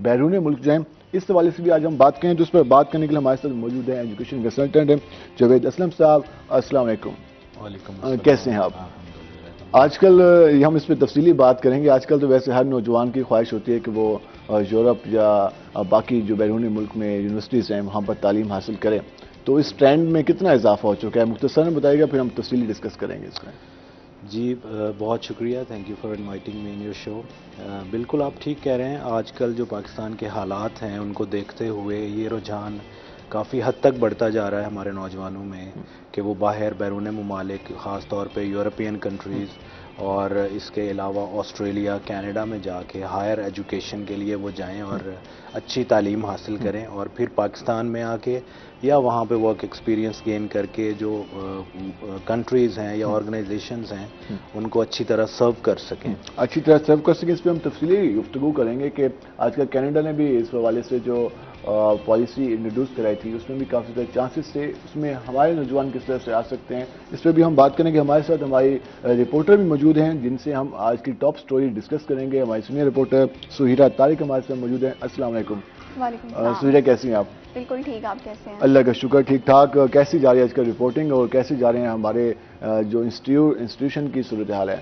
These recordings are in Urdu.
بیرون ملک جائیں. اس حوالے سے بھی آج ہم بات کریں تو اس پر بات کرنے کے لیے ہمارے ساتھ موجود ہیں ایجوکیشن کنسلٹنٹ ہیں جاوید اسلم صاحب. السلام علیکم. وعلیکم السلام. کیسے ہیں آپ؟ آج کل ہم اس پہ تفصیلی بات کریں گے. آج کل تو ویسے ہر نوجوان کی خواہش ہوتی ہے کہ وہ یورپ یا باقی جو بیرونی ملک میں یونیورسٹیز ہیں وہاں پر تعلیم حاصل کریں. تو اس ٹرینڈ میں کتنا اضافہ ہو چکا ہے؟ مختصراً بتائیے گا, پھر ہم تفصیلی ڈسکس کریں گے اس میں. جی بہت شکریہ, thank you for inviting me in your show. بالکل آپ ٹھیک کہہ رہے ہیں. آج کل جو پاکستان کے حالات ہیں ان کو دیکھتے ہوئے یہ رجحان کافی حد تک بڑھتا جا رہا ہے ہمارے نوجوانوں میں کہ وہ باہر بیرون ممالک, خاص طور پہ یورپین کنٹریز اور اس کے علاوہ آسٹریلیا, کینیڈا میں جا کے ہائر ایجوکیشن کے لیے وہ جائیں اور اچھی تعلیم حاصل کریں, اور پھر پاکستان میں آ کے یا وہاں پہ ورک ایکسپیرینس گین کر کے جو کنٹریز ہیں یا آرگنائزیشنز ہیں ان کو اچھی طرح سرو کر سکیں. اچھی طرح سرو کر سکیں, اس پہ ہم تفصیلی گفتگو کریں گے کہ آج کل کینیڈا نے بھی اس حوالے سے جو پالیسی انٹروڈیوس کرائی تھی اس میں بھی کافی زیادہ چانسز تھے. اس میں ہمارے نوجوان کس طرح سے آ سکتے ہیں اس پہ بھی ہم بات کریں گے. ہمارے ساتھ ہماری رپورٹر بھی موجود ہیں جن سے ہم آج کی ٹاپ سٹوری ڈسکس کریں گے. ہماری سینئر رپورٹر سہیرہ طارق ہمارے ساتھ موجود ہیں. السلام علیکم. وعلیکم السلام. سہیرہ کیسی ہیں آپ؟ بالکل ٹھیک, آپ کیسے ہیں؟ اللہ کا شکر, ٹھیک ٹھاک. کیسی جا رہی ہے آج کل رپورٹنگ اور کیسے جا رہے ہیں ہمارے جو انسٹیٹیوشن کی صورتحال ہے,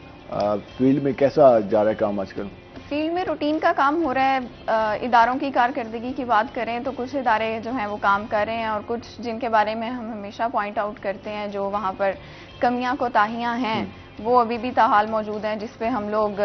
فیلڈ میں کیسا جا رہا ہے کام آج کل؟ فیلڈ میں روٹین کا کام ہو رہا ہے. اداروں کی کارکردگی کی بات کریں تو کچھ ادارے جو ہیں وہ کام کر رہے ہیں اور کچھ جن کے بارے میں ہم ہمیشہ پوائنٹ آؤٹ کرتے ہیں جو وہاں پر کمیاں کوتاہیاں ہیں وہ ابھی بھی تاحال موجود ہیں, جس پہ ہم لوگ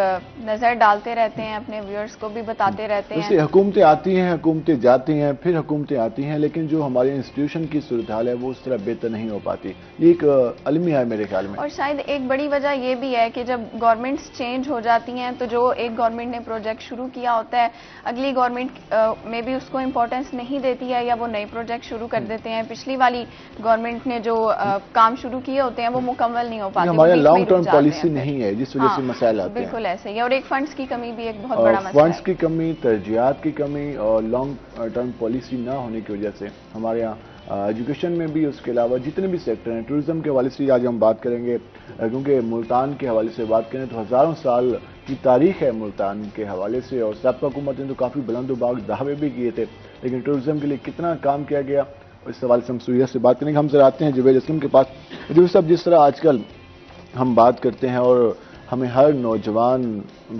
نظر ڈالتے رہتے ہیں, اپنے ویورز کو بھی بتاتے رہتے ہیں. ویسے حکومتیں آتی ہیں, حکومتیں جاتی ہیں, پھر حکومتیں آتی ہیں, لیکن جو ہمارے انسٹیٹیوشن کی صورتحال ہے وہ اس طرح بہتر نہیں ہو پاتی. یہ ایک المیہ ہے میرے خیال میں. اور شاید ایک بڑی وجہ یہ بھی ہے کہ جب گورنمنٹس چینج ہو جاتی ہیں تو جو ایک گورنمنٹ نے پروجیکٹ شروع کیا ہوتا ہے اگلی گورنمنٹ میں بھی اس کو امپورٹنس نہیں دیتی ہے یا وہ نئے پروجیکٹ شروع کر دیتے ہیں. پچھلی والی گورنمنٹ نے جو کام شروع کیے ہوتے ہیں وہ مکمل نہیں ہو پاتے, ہمارے لانگ ٹرم پالیسی نہیں ہے جس وجہ سے مسائل آتے ہیں. بالکل ایسے ہی, اور ایک فنڈز کی کمی بھی ایک بہت بڑا مسئلہ ہے. فنڈز کی کمی, ترجیحات کی کمی اور لانگ ٹرم پالیسی نہ ہونے کی وجہ سے ہمارے یہاں ایجوکیشن میں بھی, اس کے علاوہ جتنے بھی سیکٹر ہیں, ٹورزم کے حوالے سے آج ہم بات کریں گے کیونکہ ملتان کے حوالے سے بات کریں تو ہزاروں سال کی تاریخ ہے ملتان کے حوالے سے, اور سابقہ حکومت نے تو کافی بلند و باغ دعوے بھی کیے تھے, لیکن ٹورزم کے لیے کتنا کام کیا گیا اس حوالے سے ہم سہیرہ سے بات کریں گے. ہم ذرا آتے ہیں جاوید اسلم کے پاس. جاوید صاحب, جس طرح آج کل ہم بات کرتے ہیں اور ہمیں ہر نوجوان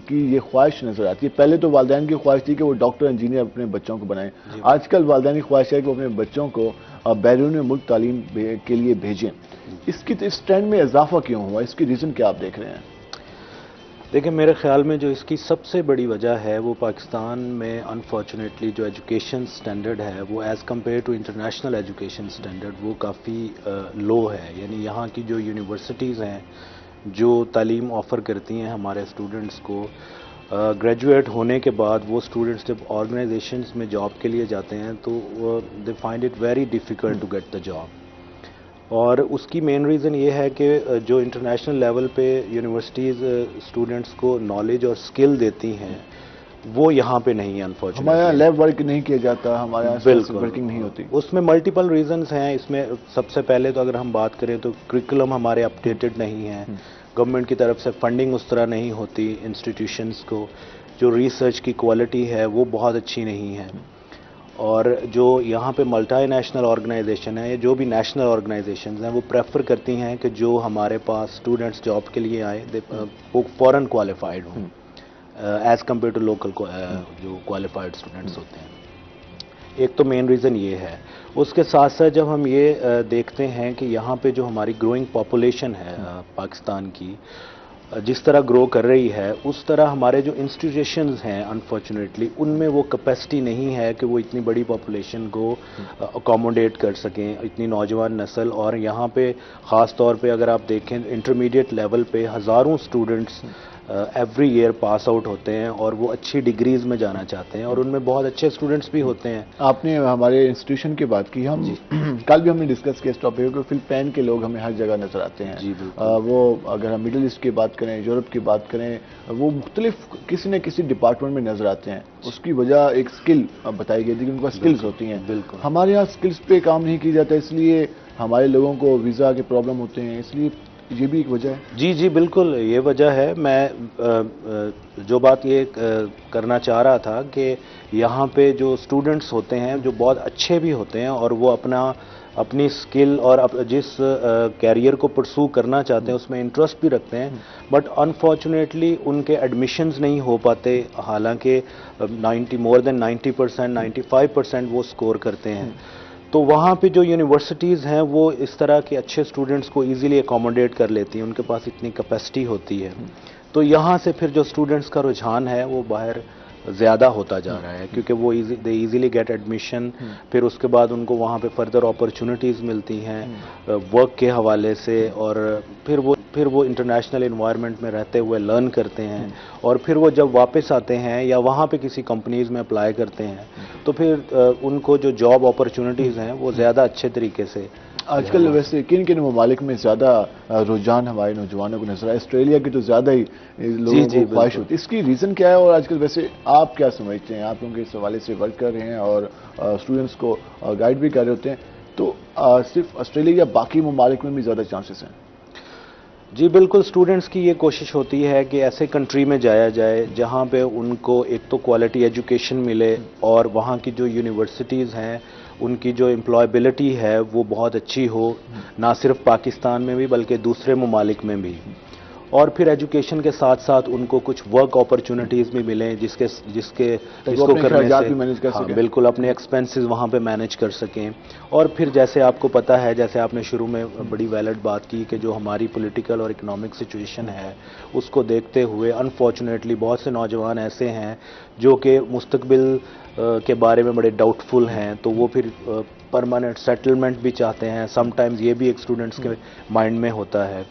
کی یہ خواہش نظر آتی ہے, پہلے تو والدین کی خواہش تھی کہ وہ ڈاکٹر انجینئر اپنے بچوں کو بنائیں, آج کل والدین کی خواہش ہے کہ وہ اپنے بچوں کو بیرون ملک تعلیم کے لیے بھیجیں. اس ٹرینڈ میں اضافہ کیوں ہوا, اس کی ریزن کیا آپ دیکھ رہے ہیں؟ دیکھیں میرے خیال میں جو اس کی سب سے بڑی وجہ ہے وہ پاکستان میں انفارچونیٹلی جو ایجوکیشن سٹینڈرڈ ہے وہ as compare to international education standard وہ کافی لو ہے. یعنی یہاں کی جو یونیورسٹیز ہیں جو تعلیم آفر کرتی ہیں ہمارے اسٹوڈنٹس کو, گریجویٹ ہونے کے بعد وہ اسٹوڈنٹس جب آرگنائزیشنز میں جاب کے لیے جاتے ہیں تو they find it very difficult to get the job. اور اس کی مین ریزن یہ ہے کہ جو انٹرنیشنل لیول پہ یونیورسٹیز اسٹوڈنٹس کو نالج اور اسکل دیتی ہیں وہ یہاں پہ نہیں ہے انفارچونیٹلی. ہمارے یہاں لیب ورک نہیں کیا جاتا, ہمارے یہاں ورکنگ نہیں ہوتی. اس میں ملٹیپل ریزنز ہیں. اس میں سب سے پہلے تو اگر ہم بات کریں تو کریکولم ہمارے اپڈیٹڈ نہیں ہیں, گورنمنٹ کی طرف سے فنڈنگ اس طرح نہیں ہوتی انسٹیٹیوشنز کو, جو ریسرچ کی کوالٹی ہے وہ بہت اچھی نہیں ہے, اور جو یہاں پہ ملٹی نیشنل آرگنائزیشن ہے یا جو بھی نیشنل آرگنائزیشنز ہیں وہ پریفر کرتی ہیں کہ جو ہمارے پاس اسٹوڈنٹس جاب کے لیے آئے وہ فوراً کوالیفائڈ ہوں ایز کمپیئر ٹو لوکل جو کوالیفائڈ اسٹوڈنٹس ہوتے ہیں. ایک تو مین ریزن یہ ہے. اس کے ساتھ ساتھ جب ہم یہ دیکھتے ہیں کہ یہاں پہ جو ہماری گروئنگ پاپولیشن ہے پاکستان کی جس طرح گرو کر رہی ہے اس طرح ہمارے جو انسٹیٹیوشنز ہیں انفارچونیٹلی ان میں وہ کیپیسٹی نہیں ہے کہ وہ اتنی بڑی پاپولیشن کو اکوموڈیٹ کر سکیں, اتنی نوجوان نسل. اور یہاں پہ خاص طور پہ اگر آپ دیکھیں انٹرمیڈیٹ لیول پہ ہزاروں students every year pass out ہوتے ہیں اور وہ اچھی ڈگریز میں جانا چاہتے ہیں اور ان میں بہت اچھے اسٹوڈنٹس بھی ہوتے ہیں. آپ نے ہمارے انسٹیٹیوشن کی بات کی, ہم کل بھی ہم نے ڈسکس کیا اس ٹاپک کو, فلپائن کے لوگ ہمیں ہر جگہ نظر آتے ہیں. وہ اگر ہم مڈل ایسٹ کی بات کریں, یورپ کی بات کریں, وہ مختلف کسی نہ کسی ڈپارٹمنٹ میں نظر آتے ہیں. اس کی وجہ ایک اسکل بتائی گئی تھی کہ ان کو اسکلز ہوتی ہیں. بالکل ہمارے یہاں اسکلز پہ کام نہیں کیا جاتا, اس لیے ہمارے لوگوں کو ویزا کے پرابلم ہوتے ہیں, اس لیے یہ بھی ایک وجہ ہے؟ جی بالکل یہ وجہ ہے. میں جو بات یہ کرنا چاہ رہا تھا کہ یہاں پہ جو اسٹوڈنٹس ہوتے ہیں جو بہت اچھے بھی ہوتے ہیں اور وہ اپنی سکل اور جس کیریئر کو پرسو کرنا چاہتے ہیں اس میں انٹرسٹ بھی رکھتے ہیں, بٹ انفارچونیٹلی ان کے ایڈمیشنز نہیں ہو پاتے, حالانکہ مور دین 90%, 95% وہ سکور کرتے ہیں. تو وہاں پہ جو یونیورسٹیز ہیں وہ اس طرح کے اچھے اسٹوڈنٹس کو ایزیلی اکوموڈیٹ کر لیتی ہیں, ان کے پاس اتنی کیپیسٹی ہوتی ہے. تو یہاں سے پھر جو اسٹوڈنٹس کا رجحان ہے وہ باہر زیادہ ہوتا جا رہا ہے, کیونکہ وہ دے ایزیلی گیٹ ایڈمیشن. پھر اس کے بعد ان کو وہاں پہ فردر اپرچونٹیز ملتی ہیں ورک کے حوالے سے, اور پھر وہ انٹرنیشنل انوائرمنٹ میں رہتے ہوئے لرن کرتے ہیں, اور پھر وہ جب واپس آتے ہیں یا وہاں پہ کسی کمپنیز میں اپلائی کرتے ہیں تو پھر ان کو جو جاب اپرچونٹیز ہیں وہ زیادہ اچھے طریقے سے. آج کل ویسے کن ممالک میں زیادہ رجحان ہمارے نوجوانوں کو نظر آئے؟ آسٹریلیا کی تو زیادہ ہی لوگوں کو خواہش ہوتی ہے, اس کی ریزن کیا ہے؟ اور آج کل ویسے آپ کیا سمجھتے ہیں؟ آپ کیونکہ اس حوالے سے ورک کر رہے ہیں اور اسٹوڈنٹس کو گائیڈ بھی کر رہے ہوتے ہیں, تو صرف آسٹریلیا یا باقی ممالک میں بھی زیادہ چانسز ہیں؟ جی بالکل, اسٹوڈنٹس کی یہ کوشش ہوتی ہے کہ ایسے کنٹری میں جایا جائے جہاں پہ ان کو ایک تو کوالٹی ایجوکیشن ملے, اور وہاں کی جو یونیورسٹیز ہیں ان کی جو امپلائبلٹی ہے وہ بہت اچھی ہو, نہ صرف پاکستان میں بھی بلکہ دوسرے ممالک میں بھی. اور پھر ایجوکیشن کے ساتھ ساتھ ان کو کچھ ورک اپرچونٹیز بھی ملیں جس کو کرنے سے بالکل اپنے ایکسپینسز وہاں پہ مینیج کر سکیں. اور پھر جیسے آپ کو پتہ ہے, جیسے آپ نے شروع میں بڑی ویلڈ بات کی کہ جو ہماری پولیٹیکل اور اکنامک سچویشن ہے اس کو دیکھتے ہوئے انفارچونیٹلی بہت سے نوجوان ایسے ہیں جو کہ مستقبل کے بارے میں بڑے ڈاؤٹ فل ہیں, تو وہ پھر پرماننٹ سیٹلمنٹ بھی چاہتے ہیں. سم ٹائمز یہ بھی ایک اسٹوڈنٹس کے مائنڈ میں ہوتا ہے.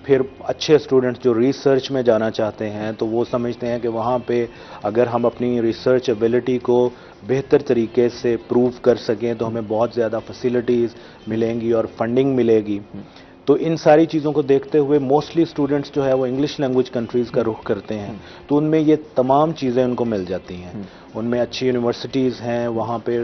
پھر اچھے اسٹوڈنٹس جو ریسرچ میں جانا چاہتے ہیں تو وہ سمجھتے ہیں کہ وہاں پہ اگر ہم اپنی ریسرچ ایبلٹی کو بہتر طریقے سے پروو کر سکیں تو ہمیں بہت زیادہ فیسلٹیز ملیں گی اور فنڈنگ ملے گی. تو ان ساری چیزوں کو دیکھتے ہوئے موسٹلی اسٹوڈنٹس جو ہے وہ انگلش لینگویج کنٹریز کا رخ کرتے ہیں, تو ان میں یہ تمام چیزیں ان کو مل جاتی ہیں. ان میں اچھی یونیورسٹیز ہیں, وہاں پہ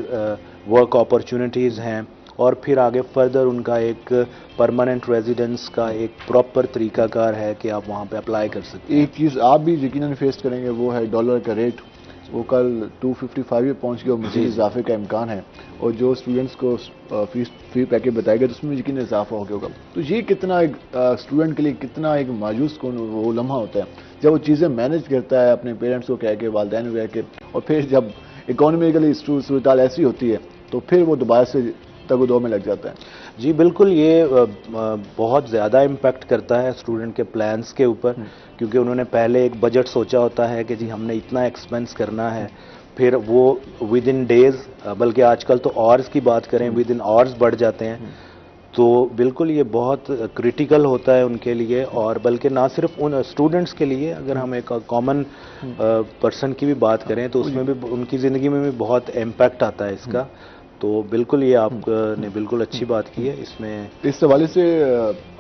ورک اپرچونٹیز ہیں, اور پھر آگے فردر ان کا ایک پرماننٹ ریزیڈنس کا ایک پراپر طریقہ کار ہے کہ آپ وہاں پہ اپلائی کر سکتے ہیں. ایک چیز آپ بھی یقیناً فیس کریں گے, وہ ہے ڈالر کا ریٹ. وہ کل 255 پہ پہنچ گیا, مزید اضافے کا امکان ہے, اور جو اسٹوڈنٹس کو فی پیکیج بتایا گیا تو اس میں یقیناً اضافہ ہو گیا ہوگا. تو یہ کتنا ایک اسٹوڈنٹ کے لیے کتنا ایک مایوس کن وہ لمحہ ہوتا ہے جب وہ چیزیں مینیج کرتا ہے اپنے پیرنٹس کو کہہ کے, والدین کو کہہ کے, اور پھر جب اکانومیکلی صورتحال ایسی ہوتی ہے تو پھر وہ دوبارہ سے تگ و دو میں لگ جاتا ہے. جی بالکل, یہ بہت زیادہ امپیکٹ کرتا ہے اسٹوڈنٹ کے پلانس کے اوپر, کیونکہ انہوں نے پہلے ایک بجٹ سوچا ہوتا ہے کہ جی ہم نے اتنا ایکسپینس کرنا ہے, پھر وہ ود ان ڈیز, بلکہ آج کل تو آورز کی بات کریں ود ان آورز بڑھ جاتے ہیں. تو بالکل یہ بہت کریٹیکل ہوتا ہے ان کے لیے, اور بلکہ نہ صرف ان اسٹوڈنٹس کے لیے, اگر ہم ایک کامن پرسن کی بھی بات کریں تو اس میں بھی ان کی زندگی میں بھی بہت امپیکٹ آتا ہے اس کا. تو بالکل یہ آپ نے بالکل اچھی بات کی ہے. اس حوالے سے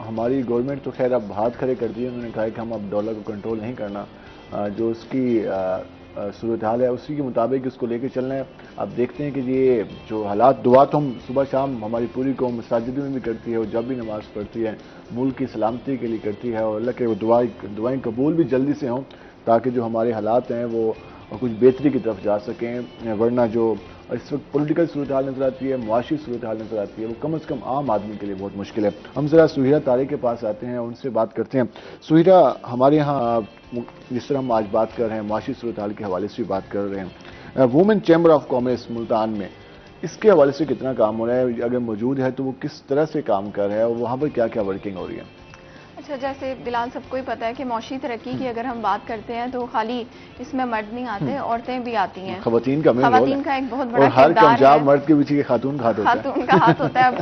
ہماری گورنمنٹ تو خیر اب ہاتھ کھڑے کر دیے, انہوں نے کہا کہ ہم اب ڈالر کو کنٹرول نہیں کرنا, جو اس کی صورتحال ہے اسی کے مطابق اس کو لے کے چلنا ہے. اب دیکھتے ہیں کہ یہ جو حالات, دعا تو ہم صبح شام ہماری پوری قوم مساجد میں بھی کرتی ہے, اور جب بھی نماز پڑھتی ہے ملک کی سلامتی کے لیے کرتی ہے, اور اللہ کے دعائیں قبول بھی جلدی سے ہوں تاکہ جو ہمارے حالات ہیں وہ کچھ بہتری کی طرف جا سکیں. ورنہ جو اس وقت پولیٹیکل صورتحال نظر آتی ہے, معاشی صورتحال نظر آتی ہے, وہ کم از کم عام آدمی کے لیے بہت مشکل ہے. ہم ذرا سہیرہ طارق کے پاس آتے ہیں, ان سے بات کرتے ہیں. سہیرہ, ہمارے ہاں جس طرح ہم آج بات کر رہے ہیں معاشی صورتحال کے حوالے سے بھی بات کر رہے ہیں, women chamber of commerce Multan میں اس کے حوالے سے کتنا کام ہو رہا ہے؟ اگر موجود ہے تو وہ کس طرح سے کام کر رہا ہے, اور وہاں پر کیا کیا ورکنگ ہو رہی ہے؟ اچھا, جیسے بلال سب کو ہی پتہ ہے کہ معاشی ترقی کی اگر ہم بات کرتے ہیں تو خالی اس میں مرد نہیں آتے, عورتیں بھی آتی ہیں. خواتین کا ایک بہت بڑا ہر کامیاب مرد کے پیچھے خاتون کا ہاتھ ہوتا ہے. اب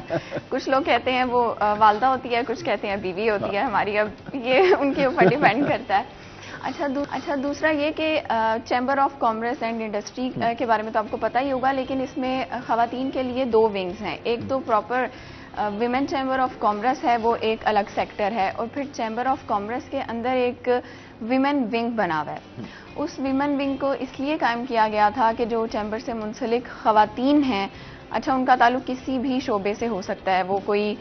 کچھ لوگ کہتے ہیں وہ والدہ ہوتی ہے, کچھ کہتے ہیں بیوی ہوتی ہے ہماری, اب یہ ان کے اوپر ڈیپینڈ کرتا ہے. اچھا, دوسرا یہ کہ chamber of commerce and industry کے بارے میں تو آپ کو پتہ ہی ہوگا, لیکن اس میں خواتین کے لیے 2 ونگز ہیں. ایک تو proper women chamber of commerce ہے, وہ ایک الگ سیکٹر ہے, اور پھر چیمبر آف کامرس کے اندر ایک ویمن ونگ بنا ہوا ہے. اس ویمن ونگ کو اس لیے قائم کیا گیا تھا کہ جو چیمبر سے منسلک خواتین ہیں اچھا ان کا تعلق کسی بھی شعبے سے ہو سکتا ہے, وہ کوئی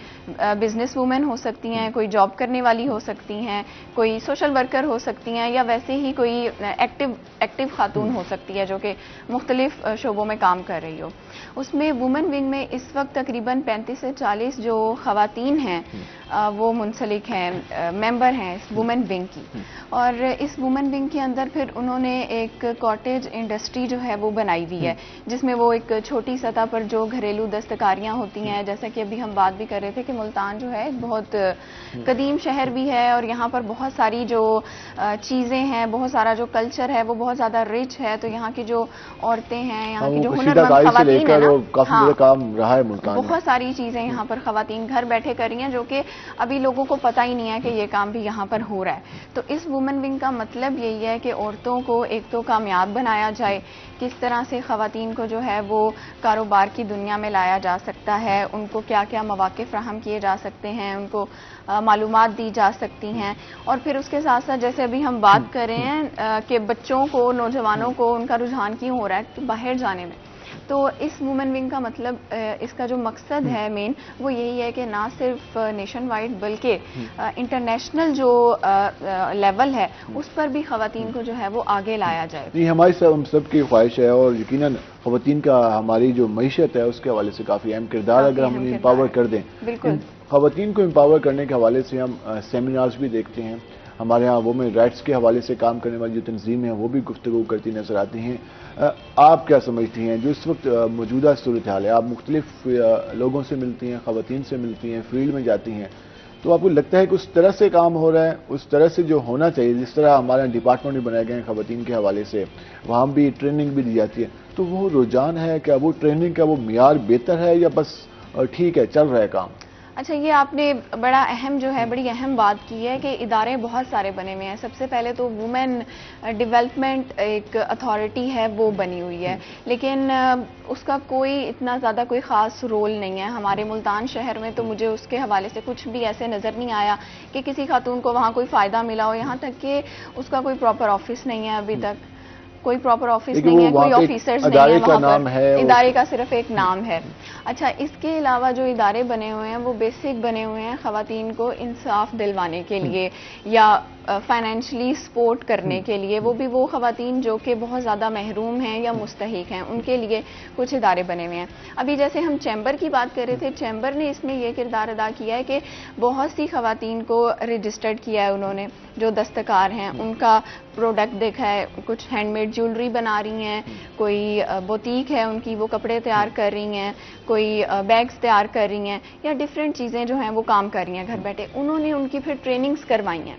بزنس وومن ہو سکتی ہیں, کوئی جاب کرنے والی ہو سکتی ہیں, کوئی سوشل ورکر ہو سکتی ہیں, یا ویسے ہی کوئی ایکٹیو خاتون ہو سکتی ہے جو کہ مختلف شعبوں میں کام کر رہی ہو. اس میں وومن ونگ میں اس وقت تقریباً 35 سے 40 جو خواتین ہیں وہ منسلک ہیں, ممبر ہیں اس وومن ونگ کی. اور اس وومن ونگ کے اندر پھر انہوں نے ایک کاٹیج انڈسٹری جو ہے وہ بنائی ہوئی ہے, جس میں وہ ایک چھوٹی سطح پر جو گھریلو دستکاریاں ہوتی ہیں, جیسا کہ ابھی ہم بات بھی کر رہے تھے کہ ملتان جو ہے بہت قدیم شہر بھی ہے اور یہاں پر بہت ساری جو چیزیں ہیں, بہت سارا جو کلچر ہے وہ بہت زیادہ رچ ہے. تو یہاں کی جو عورتیں ہیں, یہاں کی جو ہنرمند خواتین ہیں نا, کام رہا ہے ملتان میں, بہت ساری چیزیں یہاں پر خواتین گھر بیٹھے کر رہی ہیں جو کہ ابھی لوگوں کو پتہ ہی نہیں ہے کہ یہ کام بھی یہاں پر ہو رہا ہے. تو اس وومن ونگ کا مطلب یہی ہے کہ عورتوں کو ایک تو کامیاب بنایا جائے, کس طرح سے خواتین کو جو ہے وہ کاروبار کی دنیا میں لایا جا سکتا ہے, ان کو کیا کیا مواقع فراہم کیے جا سکتے ہیں, ان کو معلومات دی جا سکتی ہیں. اور پھر اس کے ساتھ ساتھ جیسے ابھی ہم بات کر رہے ہیں کہ بچوں کو, نوجوانوں کو ان کا رجحان کیوں ہو رہا ہے باہر جانے میں, تو اس وومن ونگ کا مطلب, اس کا جو مقصد ہے مین, وہ یہی ہے کہ نہ صرف نیشن وائڈ بلکہ انٹرنیشنل جو لیول ہے اس پر بھی خواتین کو جو ہے وہ آگے لایا جائے. جی, ہماری سب کی خواہش ہے, اور یقیناً خواتین کا ہماری جو معیشت ہے اس کے حوالے سے کافی اہم کردار اگر ہم انہیں امپاور کر دیں. بالکل, خواتین کو امپاور کرنے کے حوالے سے ہم سیمینارز بھی دیکھتے ہیں, ہمارے ہاں وومن رائٹس کے حوالے سے کام کرنے والی جو تنظیمیں ہیں وہ بھی گفتگو کرتی نظر آتی ہیں. آپ کیا سمجھتی ہیں جو اس وقت موجودہ صورتحال ہے؟ آپ مختلف لوگوں سے ملتی ہیں, خواتین سے ملتی ہیں, فیلڈ میں جاتی ہیں, تو آپ کو لگتا ہے کہ اس طرح سے کام ہو رہا ہے, اس طرح سے جو ہونا چاہیے, جس طرح ہمارے ڈپارٹمنٹ بھی بنائے گئے ہیں خواتین کے حوالے سے, وہاں بھی ٹریننگ بھی دی جاتی ہے, تو وہ رجحان ہے کیا, وہ ٹریننگ کا وہ معیار بہتر ہے, یا بس ٹھیک ہے چل رہا ہے کام؟ اچھا, یہ آپ نے بڑا اہم جو ہے بڑی اہم بات کی ہے کہ ادارے بہت سارے بنے ہوئے ہیں. سب سے پہلے تو وومن ڈیولپمنٹ ایک اتھارٹی ہے وہ بنی ہوئی ہے, لیکن اس کا کوئی اتنا زیادہ کوئی خاص رول نہیں ہے. ہمارے ملتان شہر میں تو مجھے اس کے حوالے سے کچھ بھی ایسے نظر نہیں آیا کہ کسی خاتون کو وہاں کوئی فائدہ ملا ہو, یہاں تک کہ اس کا کوئی پراپر آفس نہیں ہے ابھی تک, کوئی پراپر آفس نہیں ہے, کوئی آفیسرز نہیں ہیں وہاں پر, ادارے کا صرف ایک نام ہے. اچھا, اس کے علاوہ جو ادارے بنے ہوئے ہیں وہ بیسک بنے ہوئے ہیں خواتین کو انصاف دلوانے کے لیے یا فائنینشلی سپورٹ کرنے کے لیے. وہ بھی وہ خواتین جو کہ بہت زیادہ محروم ہیں یا مستحق ہیں, ان کے لیے کچھ ادارے بنے ہوئے ہیں. ابھی جیسے ہم چیمبر کی بات کر رہے تھے, چیمبر نے اس میں یہ کردار ادا کیا ہے کہ بہت سی خواتین کو رجسٹرڈ کیا ہے انہوں نے, جو دستکار ہیں ان کا پروڈکٹ دیکھا ہے, کچھ ہینڈ میڈ جیولری بنا رہی ہیں, کوئی بوتیک ہے ان کی, وہ کپڑے تیار کر رہی ہیں, کوئی بیگز تیار کر رہی ہیں, یا ڈفرینٹ چیزیں جو ہیں وہ کام کر رہی ہیں گھر بیٹھے. انہوں نے ان کی پھر ٹریننگز کروائی ہیں,